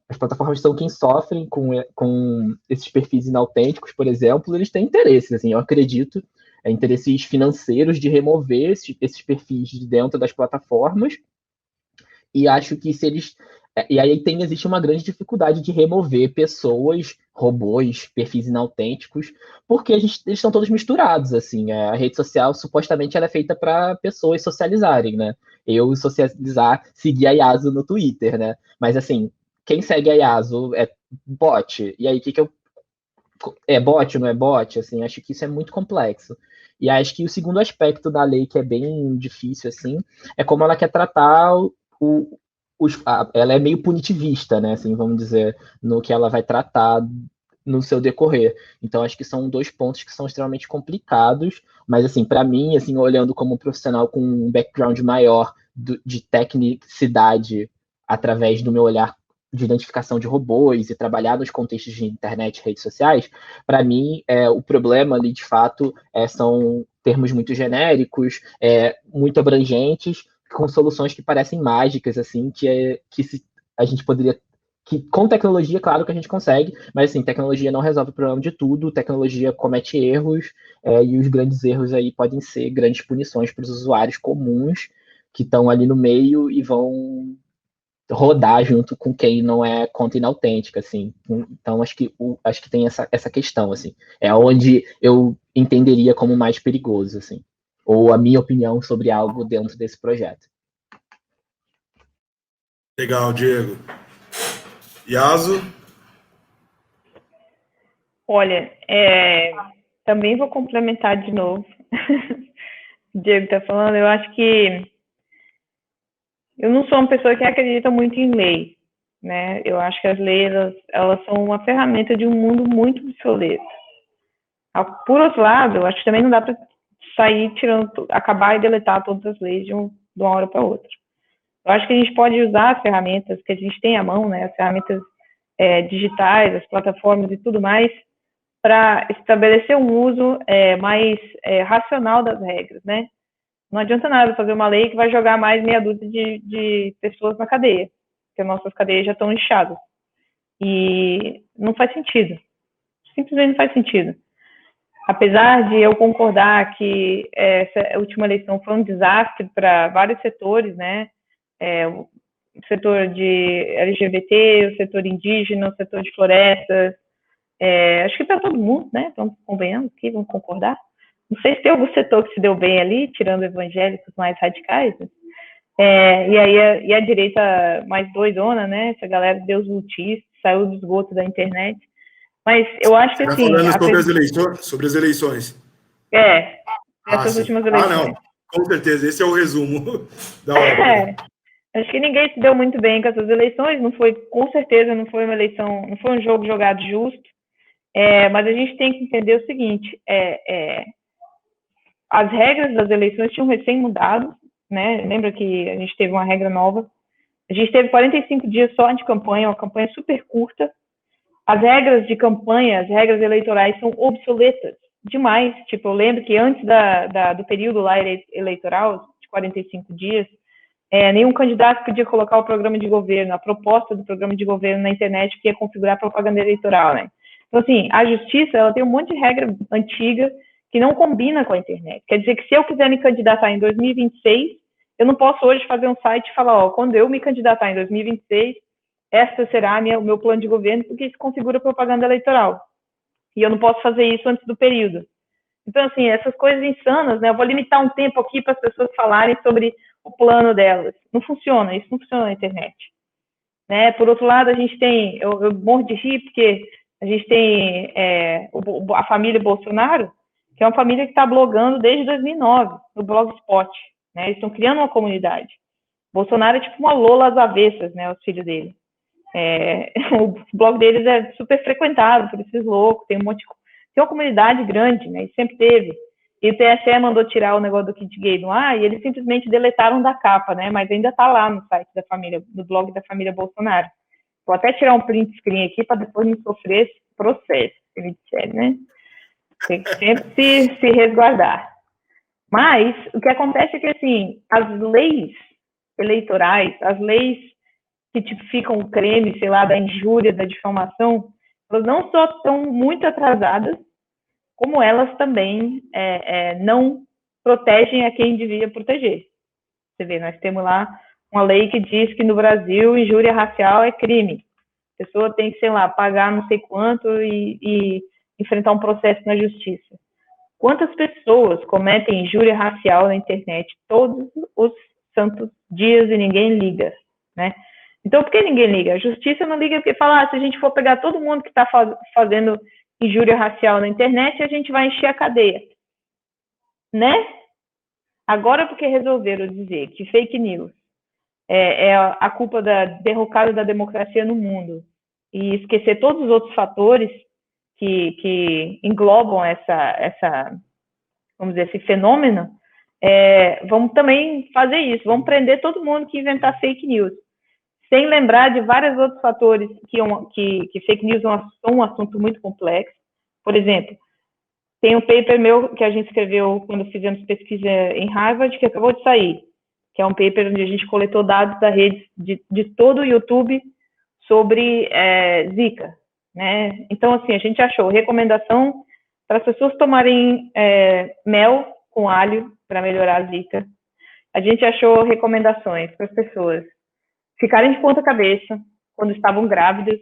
as plataformas são quem sofrem com esses perfis inautênticos, por exemplo, eles têm interesses, assim, eu acredito, interesses financeiros de remover esses perfis de dentro das plataformas, e acho que se eles... E aí existe uma grande dificuldade de remover pessoas, robôs, perfis inautênticos, porque eles estão todos misturados, assim. A rede social, supostamente, ela é feita para pessoas socializarem, né? Eu socializar, seguir a Yasu no Twitter, né? Mas, assim, quem segue a Yasu é bot. E aí, o que eu... É bot ou não é bot? Assim, acho que isso é muito complexo. E acho que o segundo aspecto da lei, que é bem difícil, assim, é como ela quer tratar ela é meio punitivista, né? Assim, vamos dizer, no que ela vai tratar no seu decorrer. Então, acho que são dois pontos que são extremamente complicados, mas, assim, para mim, assim, olhando como um profissional com um background maior de tecnicidade através do meu olhar de identificação de robôs e trabalhar nos contextos de internet e redes sociais, para mim, o problema ali, de fato, são termos muito genéricos, muito abrangentes, com soluções que parecem mágicas, assim, a gente poderia... Que com tecnologia, claro que a gente consegue, mas, assim, tecnologia não resolve o problema de tudo, tecnologia comete erros, e os grandes erros aí podem ser grandes punições para os usuários comuns que estão ali no meio e vão rodar junto com quem não é conta inautêntica, assim. Então, acho que tem essa questão, assim. É onde eu entenderia como mais perigoso, assim. ou a minha opinião sobre algo dentro desse projeto. Legal, Diego. Yaso? Olha, também vou complementar de novo. O Diego está falando, eu acho que eu não sou uma pessoa que acredita muito em lei, né? Eu acho que as leis, elas são uma ferramenta de um mundo muito obsoleto. Por outro lado, eu acho que também não dá para sair acabar e deletar todas as leis de uma hora para outra. Eu acho que a gente pode usar as ferramentas que a gente tem à mão, né? As ferramentas digitais, as plataformas e tudo mais, para estabelecer um uso mais racional das regras, né? Não adianta nada fazer uma lei que vai jogar mais meia dúzia de pessoas na cadeia, porque nossas cadeias já estão inchadas. E não faz sentido. Simplesmente não faz sentido. Apesar de eu concordar que essa última eleição foi um desastre para vários setores, né? O setor de LGBT, o setor indígena, o setor de florestas, acho que para todo mundo, né? Vamos convenhamos aqui, vamos concordar. Não sei se tem algum setor que se deu bem ali, tirando evangélicos mais radicais. Né? E aí a direita mais doidona, né? Essa galera Deus lutista, saiu do esgoto da internet. Mas eu acho que assim. Falando sobre as eleições. Essas últimas eleições. Não, com certeza, esse é o resumo da obra. Acho que ninguém se deu muito bem com essas eleições, com certeza não foi uma eleição, não foi um jogo jogado justo. Mas a gente tem que entender o seguinte: as regras das eleições tinham recém mudado, né? Lembra que a gente teve uma regra nova? A gente teve 45 dias só de campanha, uma campanha super curta. As regras de campanha, as regras eleitorais são obsoletas demais. Tipo, eu lembro que antes do período lá eleitoral, de 45 dias, nenhum candidato podia colocar o programa de governo, a proposta do programa de governo na internet que ia configurar propaganda eleitoral, né? Então, assim, a justiça, ela tem um monte de regra antiga que não combina com a internet. Quer dizer que se eu quiser me candidatar em 2026, eu não posso hoje fazer um site e falar, quando eu me candidatar em 2026, esta será o meu plano de governo, porque isso configura propaganda eleitoral. E eu não posso fazer isso antes do período. Então, assim, essas coisas insanas, né? Eu vou limitar um tempo aqui para as pessoas falarem sobre o plano delas. Não funciona, isso não funciona na internet. Né? Por outro lado, a gente tem, eu morro de rir, porque a gente tem a família Bolsonaro, que é uma família que está blogando desde 2009, no Blogspot. Né? Eles estão criando uma comunidade. Bolsonaro é tipo uma Lola às avessas, né? Os filhos dele. O blog deles é super frequentado por esses loucos, tem uma comunidade grande, né? E sempre teve. E o TSE mandou tirar o negócio do kit gay do ar e eles simplesmente deletaram da capa, né? Mas ainda está lá no site da família, no blog da família Bolsonaro. Vou até tirar um print screen aqui para depois não sofrer esse processo, se me disser, né? Tem que sempre se resguardar. Mas o que acontece é que, assim, as leis eleitorais, as leis que tipificam o crime, sei lá, da injúria, da difamação, elas não só estão muito atrasadas, como elas também não protegem a quem devia proteger. Você vê, nós temos lá uma lei que diz que no Brasil injúria racial é crime. A pessoa tem que, sei lá, pagar não sei quanto e enfrentar um processo na justiça. Quantas pessoas cometem injúria racial na internet todos os santos dias e ninguém liga, né? Então, por que ninguém liga? A justiça não liga porque fala, se a gente for pegar todo mundo que está fazendo injúria racial na internet, a gente vai encher a cadeia. Né? Agora, porque resolveram dizer que fake news é a culpa da derrocada da democracia no mundo e esquecer todos os outros fatores que englobam vamos dizer, esse fenômeno, vamos também fazer isso, vamos prender todo mundo que inventar fake news, sem lembrar de vários outros fatores que fake news são um assunto muito complexo. Por exemplo, tem um paper meu que a gente escreveu quando fizemos pesquisa em Harvard, que acabou de sair, que é um paper onde a gente coletou dados da rede de todo o YouTube sobre Zika. Né? Então, assim, a gente achou recomendação para as pessoas tomarem mel com alho para melhorar a Zika. A gente achou recomendações para as pessoas ficarem de ponta cabeça quando estavam grávidas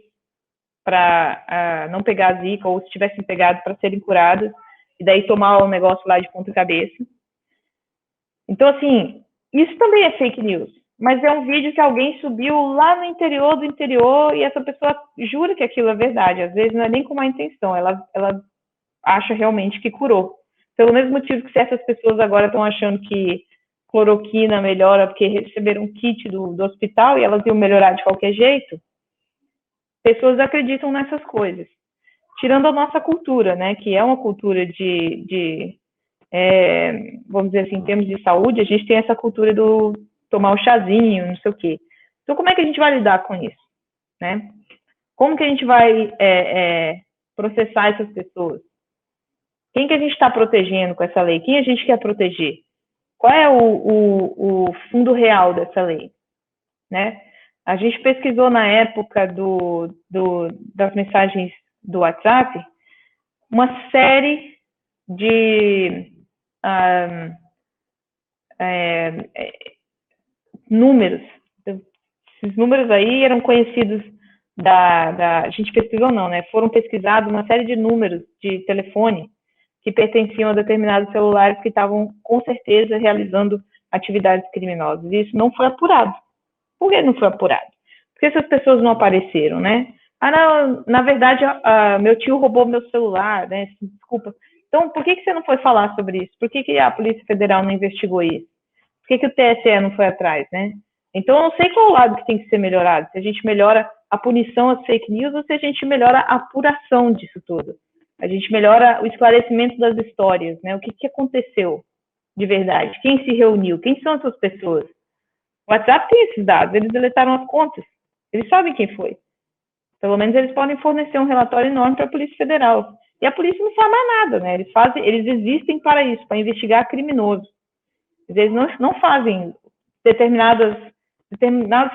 para não pegar a Zika, ou se tivessem pegado para serem curadas, e daí tomar o negócio lá de ponta cabeça. Então, assim, isso também é fake news. Mas é um vídeo que alguém subiu lá no interior do interior e essa pessoa jura que aquilo é verdade. Às vezes não é nem com má intenção, ela acha realmente que curou. Pelo mesmo motivo que certas pessoas agora estão achando que cloroquina melhora porque receberam um kit do hospital e elas iam melhorar de qualquer jeito, pessoas acreditam nessas coisas. Tirando a nossa cultura, né, que é uma cultura vamos dizer assim, em termos de saúde, a gente tem essa cultura do tomar o chazinho, não sei o quê. Então, como é que a gente vai lidar com isso, né? Como que a gente vai processar essas pessoas? Quem que a gente está protegendo com essa lei? Quem a gente quer proteger? Qual é o fundo real dessa lei, né? A gente pesquisou na época das mensagens do WhatsApp uma série de números. Esses números aí eram conhecidos a gente pesquisou não, né? Foram pesquisados uma série de números de telefone que pertenciam a determinados celulares que estavam, com certeza, realizando atividades criminosas. E isso não foi apurado. Por que não foi apurado? Porque essas pessoas não apareceram, né? Não, na verdade, meu tio roubou meu celular, né? Desculpa. Então, por que você não foi falar sobre isso? Por que a Polícia Federal não investigou isso? Por que o TSE não foi atrás, né? Então, eu não sei qual lado que tem que ser melhorado. Se a gente melhora a punição às fake news ou se a gente melhora a apuração disso tudo. A gente melhora o esclarecimento das histórias, né? O que aconteceu de verdade? Quem se reuniu? Quem são essas pessoas? O WhatsApp tem esses dados, eles deletaram as contas. Eles sabem quem foi. Pelo menos eles podem fornecer um relatório enorme para a Polícia Federal. E a polícia não faz mais nada, né? Eles existem para isso, para investigar criminosos. Eles não fazem determinados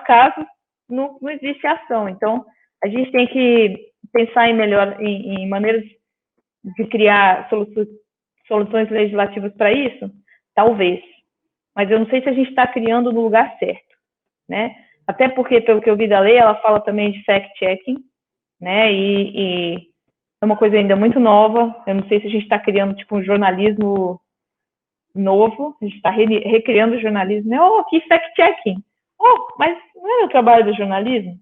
casos, não existe ação. Então, a gente tem que pensar em maneiras de criar soluções legislativas para isso? Talvez. Mas eu não sei se a gente está criando no lugar certo, né? Até porque, pelo que eu vi da lei, ela fala também de fact-checking, né? E é uma coisa ainda muito nova. Eu não sei se a gente está criando, tipo, um jornalismo novo. A gente está recriando o jornalismo, né? Que fact-checking. Mas não é o trabalho do jornalismo?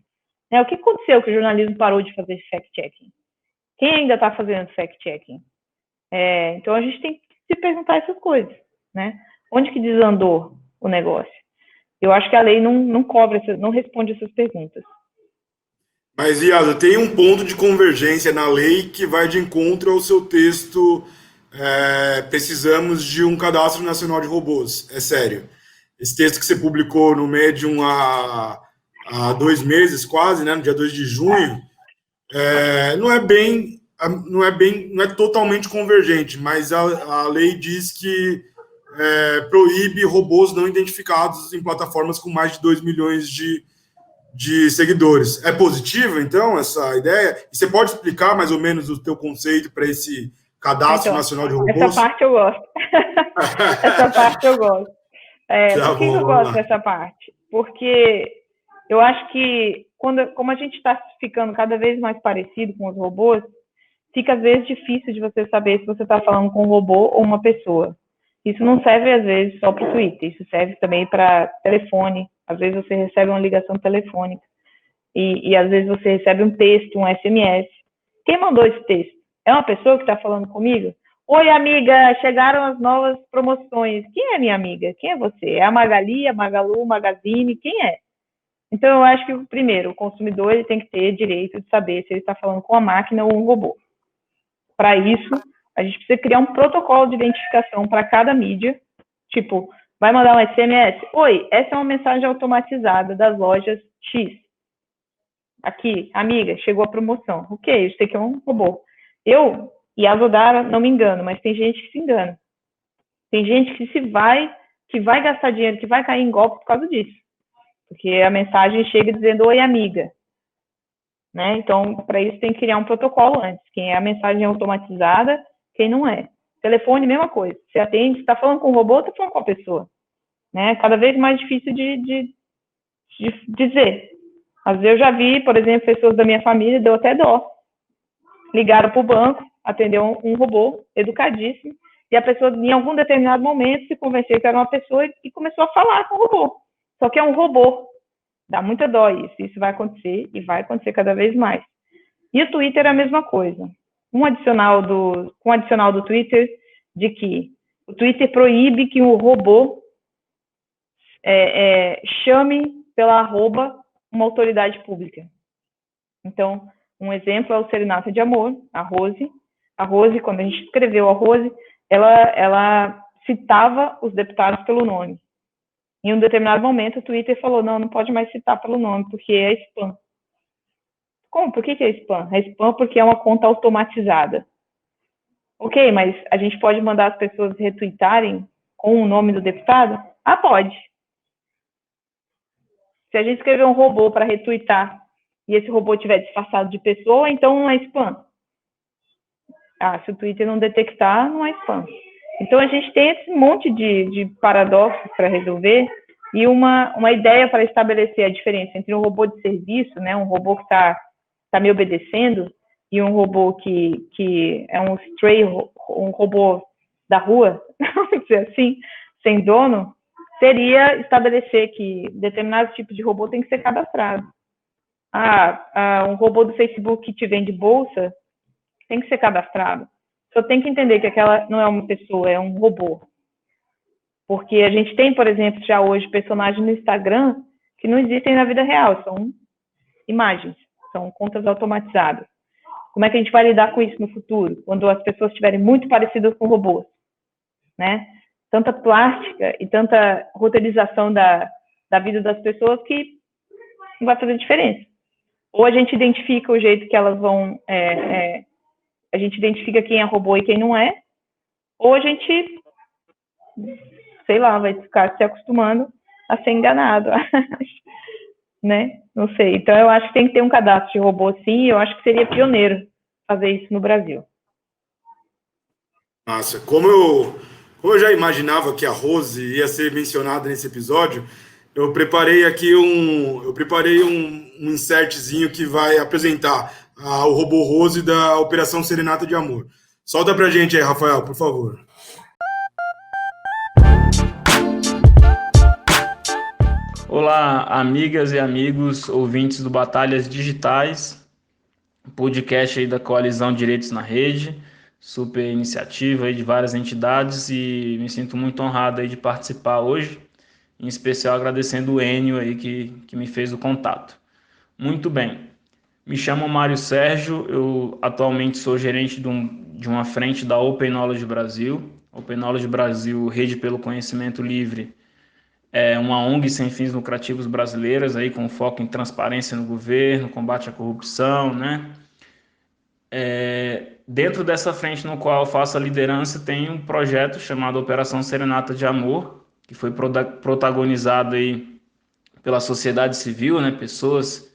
Né? O que aconteceu que o jornalismo parou de fazer fact-checking? Quem ainda está fazendo fact-checking? Então, a gente tem que se perguntar essas coisas, né? Onde que desandou o negócio? Eu acho que a lei não responde essas perguntas. Mas, Iasa, tem um ponto de convergência na lei que vai de encontro ao seu texto. Precisamos de um cadastro nacional de robôs. É sério. Esse texto que você publicou no Medium há 2 meses, quase, né, no dia 2 de junho, não é totalmente convergente, mas a lei diz que proíbe robôs não identificados em plataformas com mais de 2 milhões de seguidores. É positivo, então, essa ideia? E você pode explicar mais ou menos o teu conceito para esse cadastro nacional de robôs? Essa parte eu gosto. Essa parte eu gosto. Por que eu gosto dessa parte? Porque eu acho que, como a gente está ficando cada vez mais parecido com os robôs, fica às vezes difícil de você saber se você está falando com um robô ou uma pessoa. Isso não serve, às vezes, só para o Twitter, isso serve também para telefone. Às vezes você recebe uma ligação telefônica e às vezes você recebe um texto, um SMS. Quem mandou esse texto? É uma pessoa que está falando comigo? Oi, amiga, chegaram as novas promoções. Quem é minha amiga? Quem é você? É a Magali, a Magalu, Magazine? Quem é? Então, eu acho que, primeiro, o consumidor ele tem que ter direito de saber se ele está falando com uma máquina ou um robô. Para isso, a gente precisa criar um protocolo de identificação para cada mídia. Tipo, vai mandar um SMS? Oi, essa é uma mensagem automatizada das lojas X. Aqui, amiga, chegou a promoção. Ok, eu sei que é um robô. Eu e a Zodara não me engano, mas tem gente que se engana. Tem gente que vai gastar dinheiro, que vai cair em golpe por causa disso. Porque a mensagem chega dizendo, oi, amiga. Né? Então, para isso tem que criar um protocolo antes. Quem é a mensagem automatizada, quem não é. Telefone, mesma coisa. Você atende, está falando com o robô ou está falando com a pessoa? Né? Cada vez mais difícil de dizer. Às vezes eu já vi, por exemplo, pessoas da minha família, deu até dó. Ligaram para o banco, atendeu um robô educadíssimo, e a pessoa, em algum determinado momento, se convenceu que era uma pessoa e começou a falar com o robô. Só que é um robô. Dá muita dó isso. Isso vai acontecer e vai acontecer cada vez mais. E o Twitter é a mesma coisa. Com um adicional do Twitter de que o Twitter proíbe que o robô chame pela arroba uma autoridade pública. Então, um exemplo é o Serenata de Amor, a Rose. A Rose, quando a gente escreveu a Rose, ela citava os deputados pelo nome. Em um determinado momento, o Twitter falou, não pode mais citar pelo nome, porque é spam. Como? Por que é spam? É spam porque é uma conta automatizada. Ok, mas a gente pode mandar as pessoas retweetarem com o nome do deputado? Ah, pode. Se a gente escrever um robô para retweetar e esse robô estiver disfarçado de pessoa, então não é spam. Se o Twitter não detectar, não é spam. Então, a gente tem esse monte de paradoxos para resolver e uma ideia para estabelecer a diferença entre um robô de serviço, né, um robô que está me obedecendo, e um robô que é um stray, um robô da rua, vamos dizer assim, sem dono, seria estabelecer que determinados tipos de robô tem que ser cadastrado. Um robô do Facebook que te vende bolsa tem que ser cadastrado. Só tem que entender que aquela não é uma pessoa, é um robô. Porque a gente tem, por exemplo, já hoje personagens no Instagram que não existem na vida real, são imagens, são contas automatizadas. Como é que a gente vai lidar com isso no futuro, quando as pessoas estiverem muito parecidas com robôs, né? Tanta plástica e tanta roteirização da vida das pessoas que não vai fazer diferença. Ou a gente identifica o jeito que elas vão... a gente identifica quem é robô e quem não é, ou a gente, sei lá, vai ficar se acostumando a ser enganado, né? Não sei. Então, eu acho que tem que ter um cadastro de robô, sim, e eu acho que seria pioneiro fazer isso no Brasil. Nossa, como eu já imaginava que a Rose ia ser mencionada nesse episódio, eu preparei aqui um insertzinho que vai apresentar o robô Rose da Operação Serenata de Amor. Solta pra gente aí, Rafael, por favor. Olá, amigas e amigos, ouvintes do Batalhas Digitais, podcast aí da Coalizão Direitos na Rede, super iniciativa aí de várias entidades, e me sinto muito honrado aí de participar hoje, em especial agradecendo o Enio aí que me fez o contato. Muito bem, me chamo Mário Sérgio, eu atualmente sou gerente de uma frente da Open Knowledge Brasil. Open Knowledge Brasil, Rede pelo Conhecimento Livre, é uma ONG sem fins lucrativos brasileiras, aí, com foco em transparência no governo, combate à corrupção, né? Dentro dessa frente no qual eu faço a liderança, tem um projeto chamado Operação Serenata de Amor, que foi protagonizado aí pela sociedade civil, né? Pessoas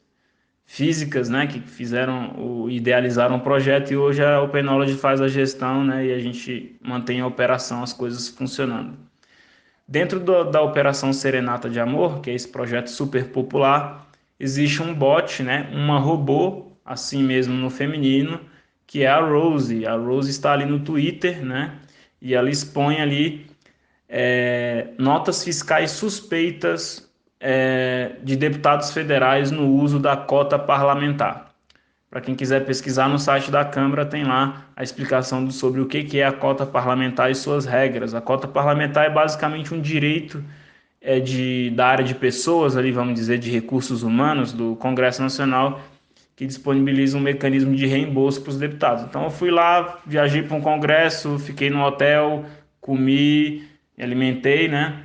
físicas, né, que idealizaram o projeto, e hoje a Open Knowledge faz a gestão, né, e a gente mantém a operação, as coisas funcionando. Dentro da Operação Serenata de Amor, que é esse projeto super popular, existe um bot, né, uma robô, assim mesmo no feminino, que é a Rose. A Rose está ali no Twitter, né, e ela expõe ali notas fiscais suspeitas de deputados federais no uso da cota parlamentar. Para quem quiser pesquisar no site da Câmara, tem lá a explicação sobre o que é a cota parlamentar e suas regras. A cota parlamentar é basicamente um direito da área de pessoas, ali, vamos dizer, de recursos humanos do Congresso Nacional, que disponibiliza um mecanismo de reembolso para os deputados. Então eu fui lá, viajei para um congresso, fiquei no hotel, comi, me alimentei, né?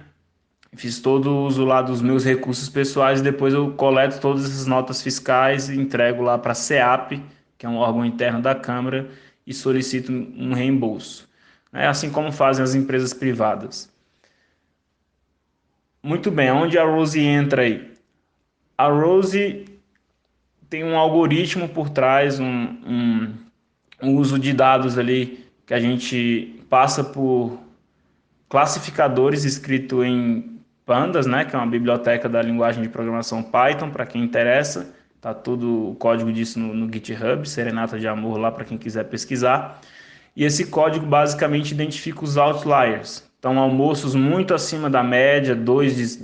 Fiz todo o uso lá dos meus recursos pessoais, e depois eu coleto todas essas notas fiscais e entrego lá para a SEAP, que é um órgão interno da Câmara, e solicito um reembolso. Assim como fazem as empresas privadas. Muito bem, onde a Rose entra aí? A Rose tem um algoritmo por trás, um uso de dados ali que a gente passa por classificadores escrito em Pandas, né, que é uma biblioteca da linguagem de programação Python, para quem interessa. Tá todo o código disso no GitHub, Serenata de Amor, lá para quem quiser pesquisar. e esse código basicamente identifica os outliers. Então, almoços muito acima da média, 3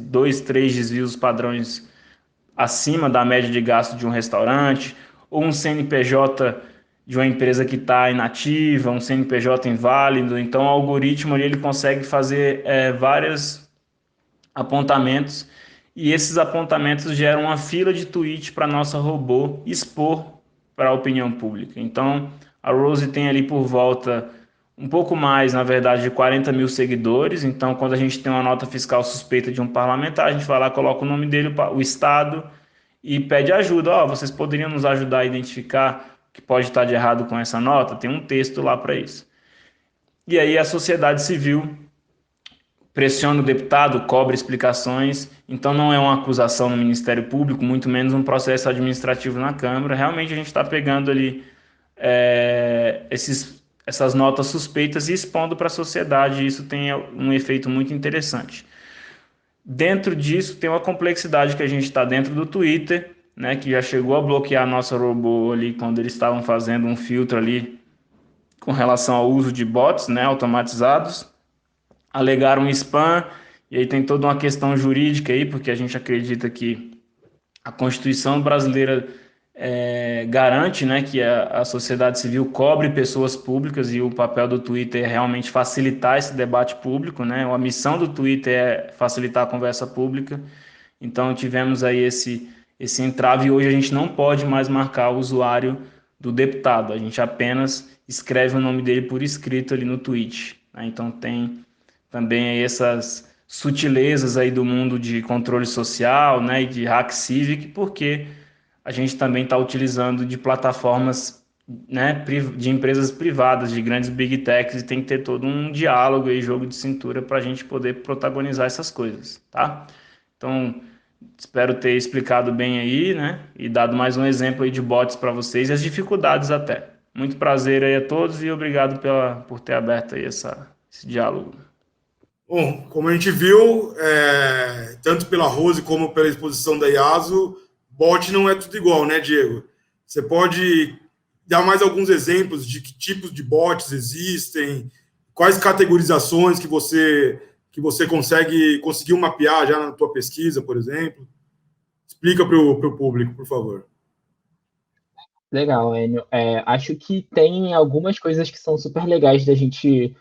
desvios padrões acima da média de gasto de um restaurante, ou um CNPJ de uma empresa que está inativa, um CNPJ inválido. Então, o algoritmo ali, ele consegue fazer vários apontamentos, e esses apontamentos geram uma fila de tweets para nossa robô expor para a opinião pública. Então, a Rose tem ali por volta um pouco mais, na verdade, de 40 mil seguidores. Então, quando a gente tem uma nota fiscal suspeita de um parlamentar, a gente vai lá, coloca o nome dele, o estado, e pede ajuda. Vocês poderiam nos ajudar a identificar o que pode estar de errado com essa nota? Tem um texto lá para isso. E aí a sociedade civil pressiona o deputado, cobra explicações. Então não é uma acusação no Ministério Público, muito menos um processo administrativo na Câmara. Realmente a gente está pegando ali essas notas suspeitas e expondo para a sociedade. Isso tem um efeito muito interessante. Dentro disso, tem uma complexidade que a gente está dentro do Twitter, né, que já chegou a bloquear a nossa robô ali quando eles estavam fazendo um filtro ali com relação ao uso de bots, né, automatizados. Alegaram spam, e aí tem toda uma questão jurídica aí, porque a gente acredita que a Constituição brasileira garante, né, que a sociedade civil cobre pessoas públicas, e o papel do Twitter é realmente facilitar esse debate público, né? A missão do Twitter é facilitar a conversa pública. Então tivemos aí esse entrave, e hoje a gente não pode mais marcar o usuário do deputado, a gente apenas escreve o nome dele por escrito ali no tweet, né? Então tem também aí essas sutilezas aí do mundo de controle social, né, e de hack civic, porque a gente também está utilizando de plataformas, né, de empresas privadas, de grandes big techs, e tem que ter todo um diálogo e jogo de cintura para a gente poder protagonizar essas coisas, tá? Então, espero ter explicado bem aí, né, e dado mais um exemplo aí de bots para vocês e as dificuldades até. Muito prazer aí a todos e obrigado por ter aberto aí esse diálogo. Bom, como a gente viu, tanto pela Rose como pela exposição da IASO, bot não é tudo igual, né, Diego? Você pode dar mais alguns exemplos de que tipos de bots existem, quais categorizações que você conseguiu mapear já na tua pesquisa, por exemplo? Explica para o público, por favor. Legal, Enio. Acho que tem algumas coisas que são super legais da gente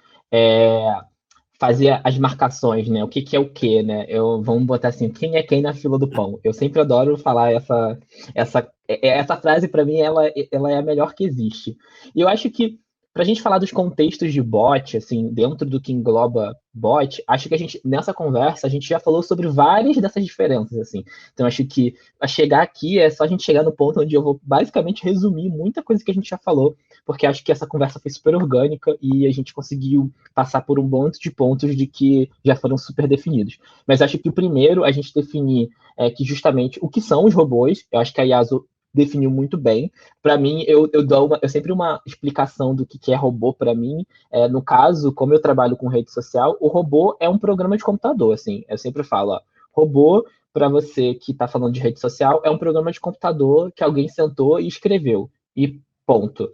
fazer as marcações, né? O que é o quê, né? Vamos botar assim, quem é quem na fila do pão? Eu sempre adoro falar essa frase, para mim, ela é a melhor que existe. E eu acho que, para a gente falar dos contextos de bot, assim, dentro do que engloba bot, acho que nessa conversa, a gente já falou sobre várias dessas diferenças, assim. Então, acho que a chegar aqui é só a gente chegar no ponto onde eu vou basicamente resumir muita coisa que a gente já falou, porque acho que essa conversa foi super orgânica e a gente conseguiu passar por um monte de pontos de que já foram super definidos. Mas acho que o primeiro, a gente definir que justamente o que são os robôs. Eu acho que a IASO definiu muito bem. Para mim, eu dou sempre uma explicação do que é robô para mim. No caso, como eu trabalho com rede social, o robô é um programa de computador, assim. Eu sempre falo, ó, robô, para você que está falando de rede social, é um programa de computador que alguém sentou e escreveu. E ponto.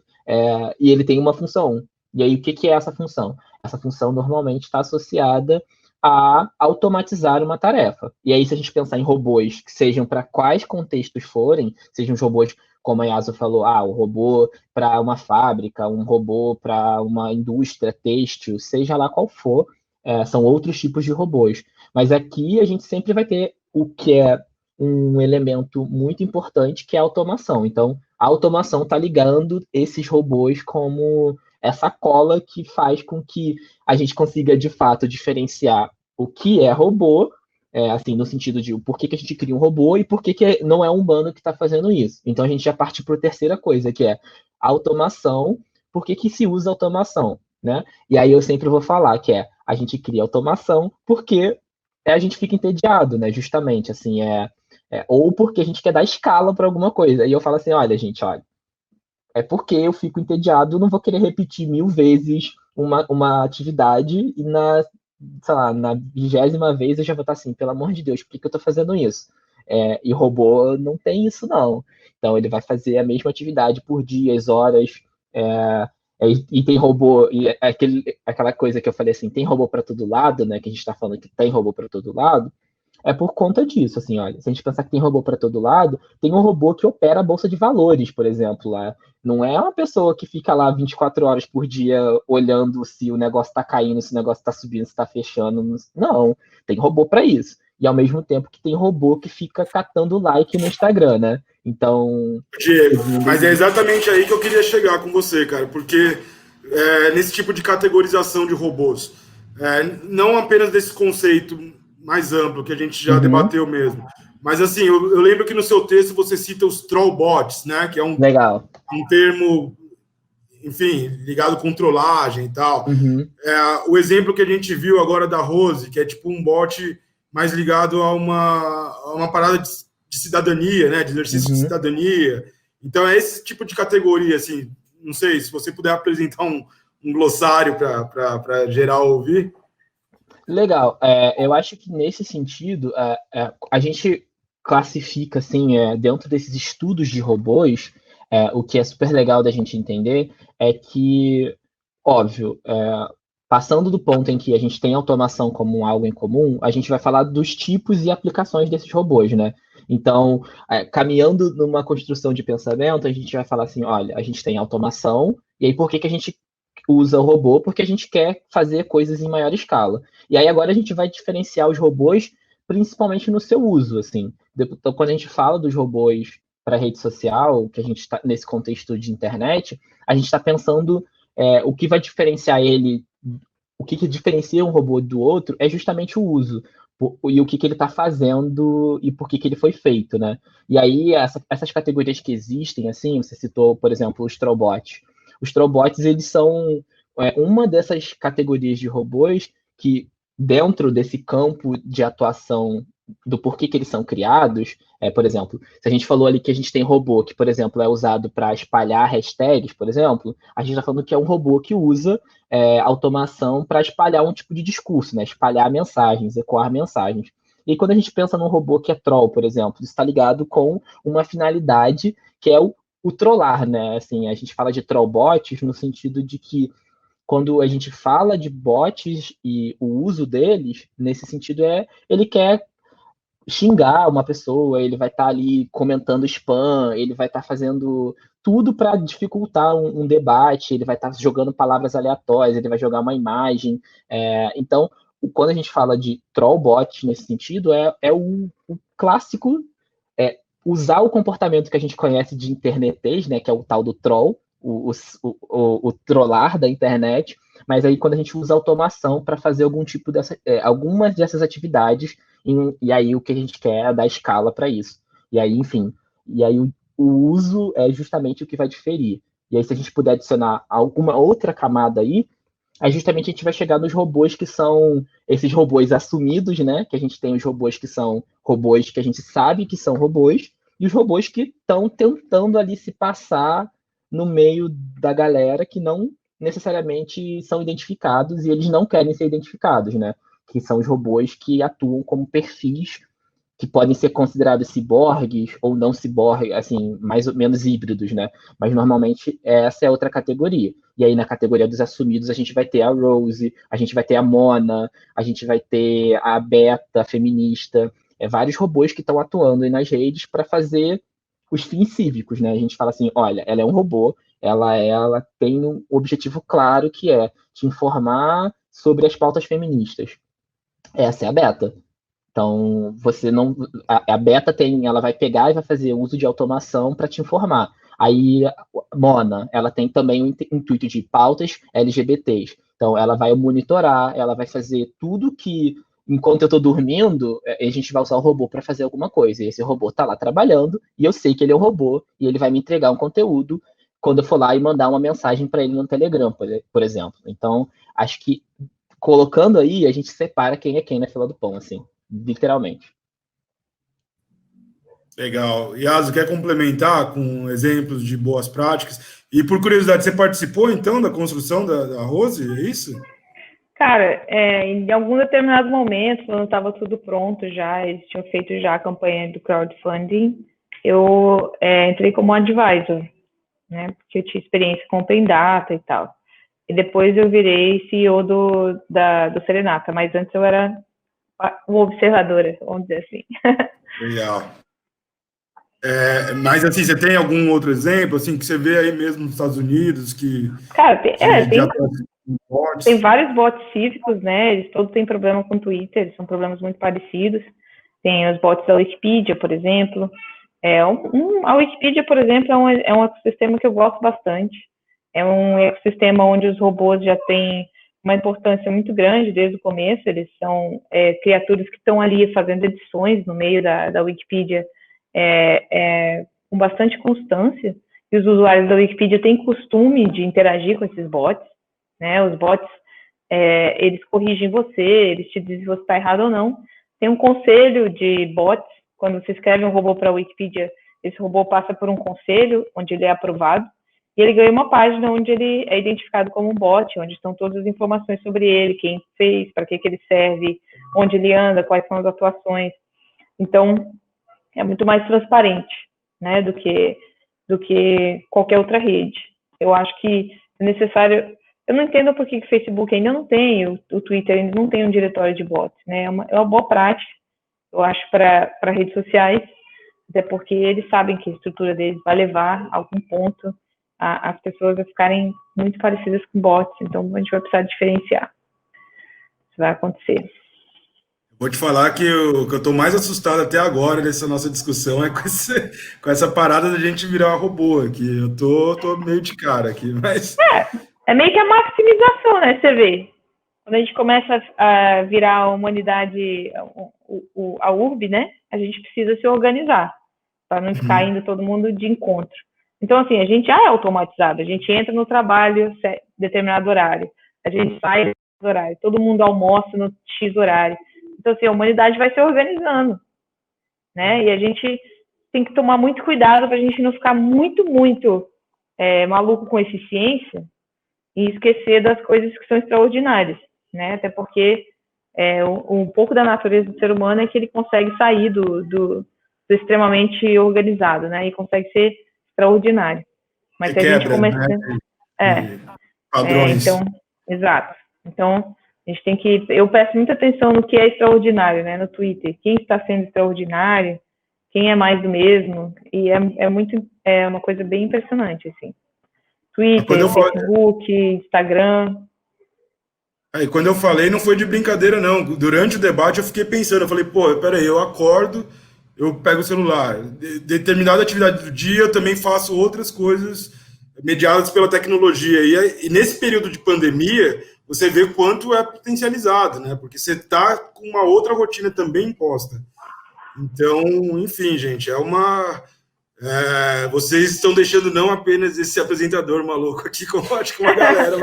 E ele tem uma função. E aí, o que é essa função? Essa função normalmente está associada a automatizar uma tarefa. E aí, se a gente pensar em robôs que sejam para quais contextos forem, sejam os robôs, como a Yasu falou, o robô para uma fábrica, um robô para uma indústria têxtil, seja lá qual for, são outros tipos de robôs. Mas aqui a gente sempre vai ter o que é um elemento muito importante, que é a automação. Então, a automação está ligando esses robôs como essa cola que faz com que a gente consiga, de fato, diferenciar o que é robô, assim, no sentido de por que a gente cria um robô e por que não é um humano que está fazendo isso. Então, a gente já parte para a terceira coisa, que é automação. Por que se usa automação, né? E aí eu sempre vou falar que a gente cria automação porque a gente fica entediado, né? Justamente, assim, ou porque a gente quer dar escala para alguma coisa. E eu falo assim, olha, é porque eu fico entediado, não vou querer repetir 1000 vezes uma atividade e na 20ª vez eu já vou estar assim, pelo amor de Deus, por que eu estou fazendo isso? E robô não tem isso, não. Então, ele vai fazer a mesma atividade por dias, horas, E tem robô, e aquela coisa que eu falei assim, tem robô para todo lado, né? Que a gente está falando que tem robô para todo lado, é por conta disso, assim, olha, se a gente pensar que tem robô para todo lado, tem um robô que opera a bolsa de valores, por exemplo, lá. Não é uma pessoa que fica lá 24 horas por dia olhando se o negócio está caindo, se o negócio está subindo, se está fechando. Não, tem robô para isso. E ao mesmo tempo que tem robô que fica catando like no Instagram, né? Então, Diego, seguindo. mas é exatamente aí que eu queria chegar com você, cara, porque nesse tipo de categorização de robôs, não apenas desse conceito mais amplo que a gente já debateu mesmo, mas assim, eu lembro que no seu texto você cita os trollbots, né, que é um Legal. termo, enfim, ligado com trollagem e tal. O exemplo que a gente viu agora da Rose, que é tipo um bot mais ligado a uma parada de cidadania, né, de exercício de cidadania. Então é esse tipo de categoria, assim, não sei, se você puder apresentar um glossário para geral ouvir. Legal. Eu acho que nesse sentido, a gente classifica, assim, dentro desses estudos de robôs, o que é super legal da gente entender é que, óbvio, passando do ponto em que a gente tem automação como algo em comum, a gente vai falar dos tipos e aplicações desses robôs, né? Então, caminhando numa construção de pensamento, a gente vai falar assim, olha, a gente tem automação, e aí por que a gente usa o robô? Porque a gente quer fazer coisas em maior escala. E aí agora a gente vai diferenciar os robôs principalmente no seu uso, assim. Então, quando a gente fala dos robôs para rede social, que a gente está nesse contexto de internet, a gente está pensando o que vai diferenciar ele, o que diferencia um robô do outro é justamente o uso e o que ele está fazendo e por que ele foi feito, né? E aí essas categorias que existem, assim, você citou, por exemplo, os Trollbots. Os Trollbots, eles são uma dessas categorias de robôs que, dentro desse campo de atuação do porquê que eles são criados, por exemplo, se a gente falou ali que a gente tem robô que, por exemplo, é usado para espalhar hashtags, por exemplo, a gente está falando que é um robô que usa automação para espalhar um tipo de discurso, né? Espalhar mensagens, ecoar mensagens. E quando a gente pensa num robô que é troll, por exemplo, isso está ligado com uma finalidade que é o trollar, né? Assim, a gente fala de trollbots no sentido de que quando a gente fala de bots e o uso deles, nesse sentido ele quer xingar uma pessoa, ele vai estar ali comentando spam, ele vai estar fazendo tudo para dificultar um debate, ele vai estar jogando palavras aleatórias, ele vai jogar uma imagem. Então, quando a gente fala de trollbot nesse sentido, o clássico usar o comportamento que a gente conhece de internetês, né, que é o tal do troll, o trollar da internet, mas aí quando a gente usa automação para fazer algumas dessas atividades, e aí o que a gente quer é dar escala para isso. E aí, enfim, o uso é justamente o que vai diferir. E aí, se a gente puder adicionar alguma outra camada aí justamente a gente vai chegar nos robôs que são esses robôs assumidos, né? Que a gente tem os robôs que são robôs que a gente sabe que são robôs, e os robôs que estão tentando ali se passar no meio da galera que não necessariamente são identificados e eles não querem ser identificados, né? Que são os robôs que atuam como perfis que podem ser considerados ciborgues ou não ciborgues, assim, mais ou menos híbridos, né? Mas normalmente essa é outra categoria. E aí na categoria dos assumidos a gente vai ter a Rose, a gente vai ter a Mona, a gente vai ter a Beta feminista, vários robôs que estão atuando aí nas redes para fazer os fins cívicos, né? A gente fala assim, olha, ela é um robô, ela tem um objetivo claro que é te informar sobre as pautas feministas. Essa é a Beta. Então, você não. A Beta ela vai pegar e vai fazer uso de automação para te informar. Aí, Mona, ela tem também o intuito de pautas LGBTs. Então, ela vai monitorar, ela vai fazer tudo que, enquanto eu estou dormindo, a gente vai usar o robô para fazer alguma coisa. E esse robô está lá trabalhando, e eu sei que ele é um robô, e ele vai me entregar um conteúdo quando eu for lá e mandar uma mensagem para ele no Telegram, por exemplo. Então, acho que colocando aí, a gente separa quem é quem na fila do pão, assim. Literalmente. Legal. Iaso, quer complementar com exemplos de boas práticas? E por curiosidade, você participou então da construção da Rose? É isso? Cara, em algum determinado momento, quando estava tudo pronto já, eles tinham feito já a campanha do crowdfunding, eu entrei como advisor, né? Porque eu tinha experiência com Open Data e tal. E depois eu virei CEO do Serenata, mas antes eu era uma observadora, vamos dizer assim. Legal. Mas assim, você tem algum outro exemplo assim que você vê aí mesmo nos Estados Unidos que Cara, tem bots? vários bots cívicos, né? Eles todos têm problema com o Twitter, são problemas muito parecidos. Tem os bots da Wikipedia, por exemplo. A Wikipedia, por exemplo, é um ecossistema que eu gosto bastante. É um ecossistema onde os robôs já têm uma importância muito grande desde o começo. Eles são criaturas que estão ali fazendo edições no meio da Wikipedia com bastante constância. E os usuários da Wikipedia têm costume de interagir com esses bots, né? Os bots, eles corrigem você, eles te dizem se você está errado ou não. Tem um conselho de bots. Quando você escreve um robô para a Wikipedia, esse robô passa por um conselho, onde ele é aprovado, e ele ganha uma página onde ele é identificado como um bot, onde estão todas as informações sobre ele, quem fez, para que ele serve, onde ele anda, quais são as atuações. Então, é muito mais transparente, né, do que qualquer outra rede. Eu acho que é necessário... Eu não entendo por que o Facebook ainda não tem, o Twitter ainda não tem um diretório de bots, né? É uma boa prática, eu acho, para redes sociais, até porque eles sabem que a estrutura deles vai levar a algum ponto as pessoas a ficarem muito parecidas com bots, então a gente vai precisar diferenciar. Isso vai acontecer. Vou te falar que o que eu estou mais assustado até agora nessa nossa discussão é com essa parada da gente virar robô aqui. Eu tô meio de cara aqui, mas... É meio que a maximização, né? Você vê. Quando a gente começa a virar a humanidade, a urbe, né? A gente precisa se organizar para não ficar indo todo mundo de encontro. Então, assim, a gente já é automatizado. A gente entra no trabalho determinado horário. A gente sai no horário. Todo mundo almoça no X horário. Então, assim, a humanidade vai se organizando, né? E a gente tem que tomar muito cuidado para a gente não ficar muito maluco com eficiência e esquecer das coisas que são extraordinárias, né? Até porque um pouco da natureza do ser humano é que ele consegue sair do extremamente organizado, né? E consegue ser extraordinário. Mas se a gente começar... Padrões. Então, exato. Então, a gente tem que... Eu presto muita atenção no que é extraordinário, né? No Twitter. Quem está sendo extraordinário, quem é mais do mesmo. E é uma coisa bem impressionante, assim. Twitter, Facebook, Instagram. Aí, quando eu falei, não foi de brincadeira, não. Durante o debate, eu fiquei pensando. Eu falei, pô, peraí, eu acordo, eu pego o celular. Determinada atividade do dia, eu também faço outras coisas mediadas pela tecnologia. E nesse período de pandemia, você vê quanto é potencializado, né? Porque você está com uma outra rotina também imposta. Então, enfim, gente, vocês estão deixando não apenas esse apresentador maluco aqui, como acho que uma galera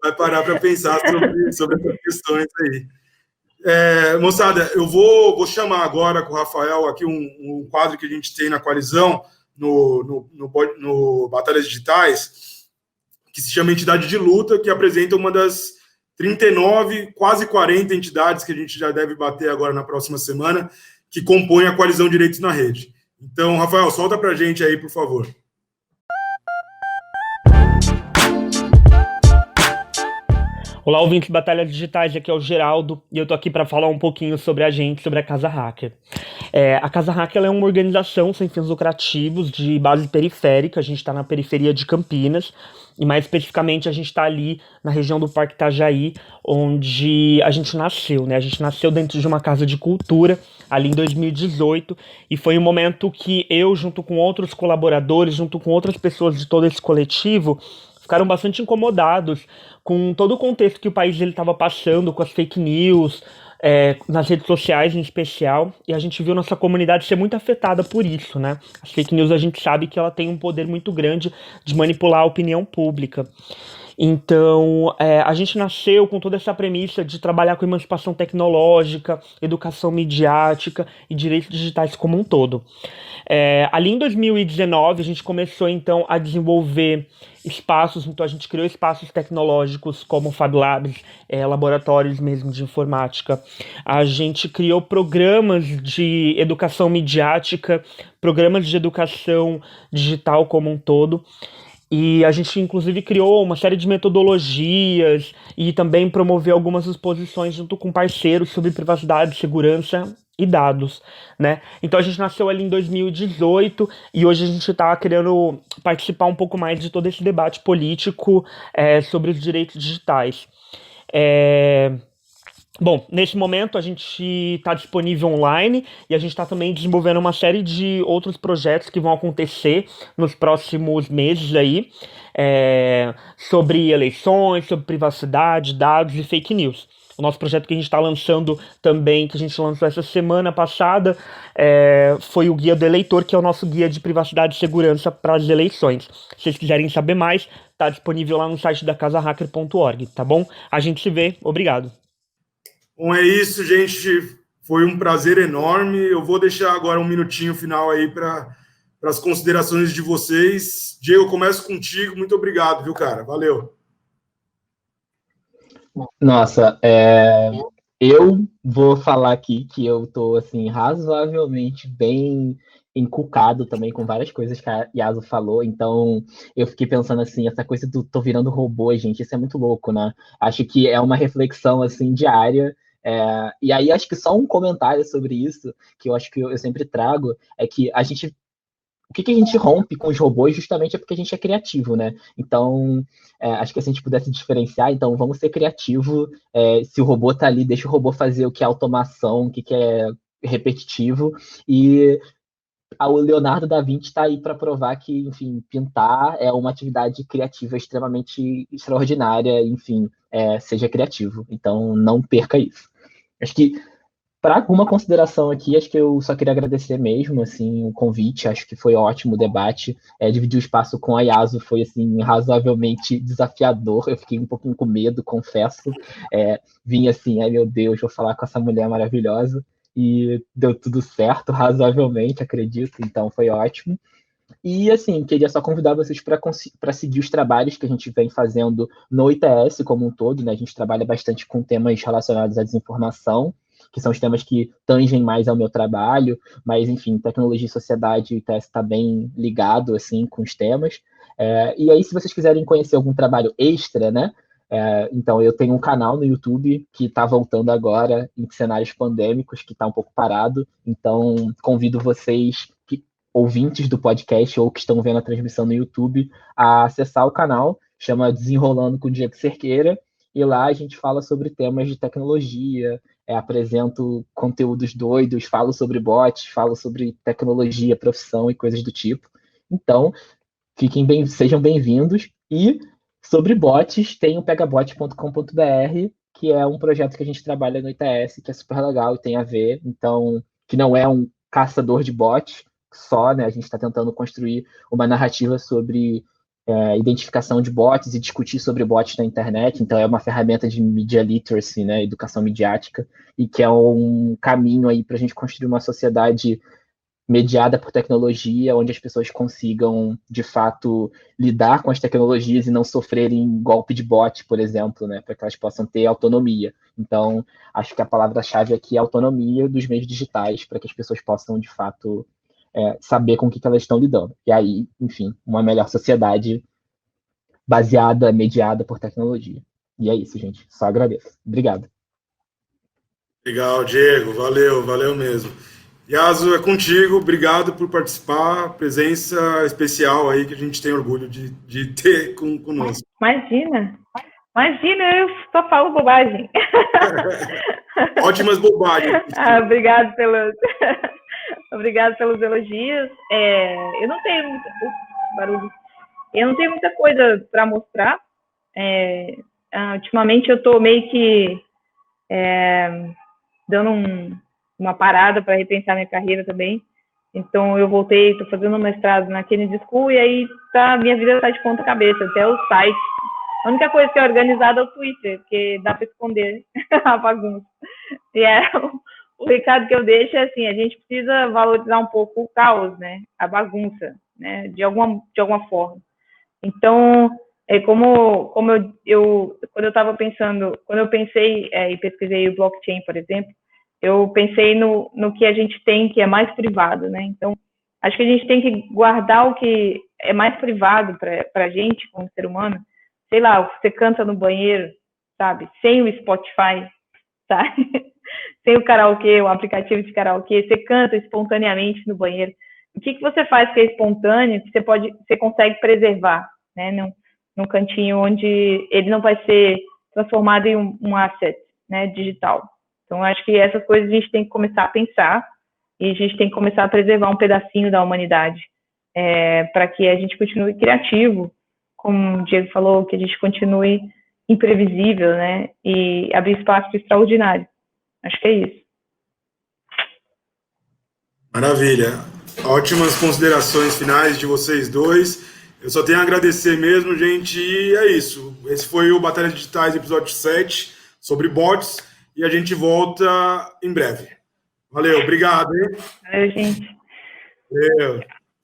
vai parar para pensar sobre essas questões aí. Moçada, eu vou chamar agora com o Rafael aqui um quadro que a gente tem na Coalizão, no Batalhas Digitais, que se chama Entidade de Luta, que apresenta uma das 39, quase 40 entidades que a gente já deve bater agora na próxima semana, que compõem a Coalizão Direitos na Rede. Então, Rafael, solta para a gente aí, por favor. Olá, ouvintes de Batalhas Digitais, aqui é o Geraldo e eu tô aqui para falar um pouquinho sobre sobre a Casa Hacker. A Casa Hacker é uma organização sem fins lucrativos de base periférica. A gente está na periferia de Campinas e mais especificamente a gente está ali na região do Parque Itajaí, onde a gente nasceu, né? A gente nasceu dentro de uma casa de cultura ali em 2018 e foi um momento que eu, junto com outros colaboradores, junto com outras pessoas de todo esse coletivo, ficaram bastante incomodados com todo o contexto que o país estava passando, com as fake news, nas redes sociais em especial, e a gente viu nossa comunidade ser muito afetada por isso, né? As fake news, a gente sabe que ela tem um poder muito grande de manipular a opinião pública. Então, a gente nasceu com toda essa premissa de trabalhar com emancipação tecnológica, educação midiática e direitos digitais como um todo. Ali em 2019, a gente começou, então, a desenvolver espaços, então a gente criou espaços tecnológicos como o Fab Labs, laboratórios mesmo de informática. A gente criou programas de educação midiática, programas de educação digital como um todo. E a gente, inclusive, criou uma série de metodologias e também promoveu algumas exposições junto com parceiros sobre privacidade, segurança e dados, né? Então a gente nasceu ali em 2018 e hoje a gente está querendo participar um pouco mais de todo esse debate político sobre os direitos digitais. Bom, nesse momento a gente está disponível online e a gente está também desenvolvendo uma série de outros projetos que vão acontecer nos próximos meses aí, sobre eleições, sobre privacidade, dados e fake news. O nosso projeto que a gente está lançando também, que a gente lançou essa semana passada, foi o Guia do Eleitor, que é o nosso guia de privacidade e segurança para as eleições. Se vocês quiserem saber mais, está disponível lá no site da casahacker.org, tá bom? A gente se vê, obrigado. Bom, é isso, gente. Foi um prazer enorme. Eu vou deixar agora um minutinho final aí para as considerações de vocês. Diego, eu começo contigo. Muito obrigado, viu, cara? Valeu. Nossa, eu vou falar aqui que eu tô, assim, razoavelmente bem encucado também com várias coisas que a Yasu falou, então eu fiquei pensando assim, essa coisa do tô virando robô, gente, isso é muito louco, né? Acho que é uma reflexão, assim, diária, e aí acho que só um comentário sobre isso, que eu acho que eu sempre trago, é que o que a gente rompe com os robôs justamente é porque a gente é criativo, né? Então, acho que se a gente pudesse diferenciar, então vamos ser criativo. Se o robô tá ali, deixa o robô fazer o que é automação, o que é repetitivo. E o Leonardo da Vinci está aí para provar que, enfim, pintar é uma atividade criativa extremamente extraordinária. Enfim, seja criativo. Então, não perca isso. Acho que para alguma consideração aqui, acho que eu só queria agradecer mesmo, assim, o convite, acho que foi ótimo o debate, dividir o espaço com a Yasu foi, assim, razoavelmente desafiador, eu fiquei um pouquinho com medo, confesso, vim assim, ai meu Deus, vou falar com essa mulher maravilhosa, e deu tudo certo, razoavelmente, acredito, então foi ótimo. E, assim, queria só convidar vocês para seguir os trabalhos que a gente vem fazendo no ITS como um todo, né? A gente trabalha bastante com temas relacionados à desinformação, que são os temas que tangem mais ao meu trabalho, mas, enfim, tecnologia e sociedade, o ITS está bem ligado, assim, com os temas. E aí, se vocês quiserem conhecer algum trabalho extra, né? Então, eu tenho um canal no YouTube que está voltando agora em cenários pandêmicos, que está um pouco parado. Então, convido vocês ouvintes do podcast ou que estão vendo a transmissão no YouTube, a acessar o canal, chama Desenrolando com o Diego Cerqueira, e lá a gente fala sobre temas de tecnologia, apresento conteúdos doidos, falo sobre bots, falo sobre tecnologia, profissão e coisas do tipo. Então, sejam bem-vindos. E sobre bots, tem o pegabot.com.br, que é um projeto que a gente trabalha no ITS, que é super legal e tem a ver, então, que não é um caçador de bots, só, né? A gente está tentando construir uma narrativa sobre identificação de bots e discutir sobre bots na internet. Então, é uma ferramenta de media literacy, né? Educação midiática, e que é um caminho aí para a gente construir uma sociedade mediada por tecnologia, onde as pessoas consigam, de fato, lidar com as tecnologias e não sofrerem golpe de bot, por exemplo, né? Para que elas possam ter autonomia. Então, acho que a palavra-chave aqui é autonomia dos meios digitais, para que as pessoas possam, de fato, saber com o que elas estão lidando. E aí, enfim, uma melhor sociedade baseada, mediada por tecnologia. E é isso, gente. Só agradeço. Obrigado. Legal, Diego. Valeu mesmo. Yasu, é contigo. Obrigado por participar. Presença especial aí que a gente tem orgulho de ter conosco. Imagina, eu só falo bobagem. Ótimas bobagens. Obrigado pelos elogios. Eu não tenho muita coisa para mostrar. Ultimamente eu estou meio que dando uma parada para repensar minha carreira também. Então eu voltei, estou fazendo um mestrado na Kennedy School e aí minha vida está de ponta cabeça, até o site. A única coisa que é organizada é o Twitter, porque dá para esconder a bagunça. E o recado que eu deixo é assim, a gente precisa valorizar um pouco o caos, né? A bagunça, né? De alguma forma. Então, como eu quando eu estava pensando, quando eu pensei e pesquisei o blockchain, por exemplo, eu pensei no que a gente tem, que é mais privado, né? Então, acho que a gente tem que guardar o que é mais privado para a gente, como ser humano. Sei lá, você canta no banheiro, sabe? Sem o Spotify, sabe? Sem o karaokê, o aplicativo de karaokê, você canta espontaneamente no banheiro. O que você faz que é espontâneo, que você consegue preservar, né? Num cantinho onde ele não vai ser transformado em um asset, né, digital. Então, acho que essas coisas a gente tem que começar a pensar e a gente tem que começar a preservar um pedacinho da humanidade para que a gente continue criativo, como o Diego falou, que a gente continue imprevisível, né, e abrir espaço para o extraordinário. Acho que é isso. Maravilha. Ótimas considerações finais de vocês dois. Eu só tenho a agradecer mesmo, gente, e é isso. Esse foi o Batalhas Digitais, episódio 7, sobre bots, e a gente volta em breve. Valeu, obrigado, hein? Valeu, gente. Valeu.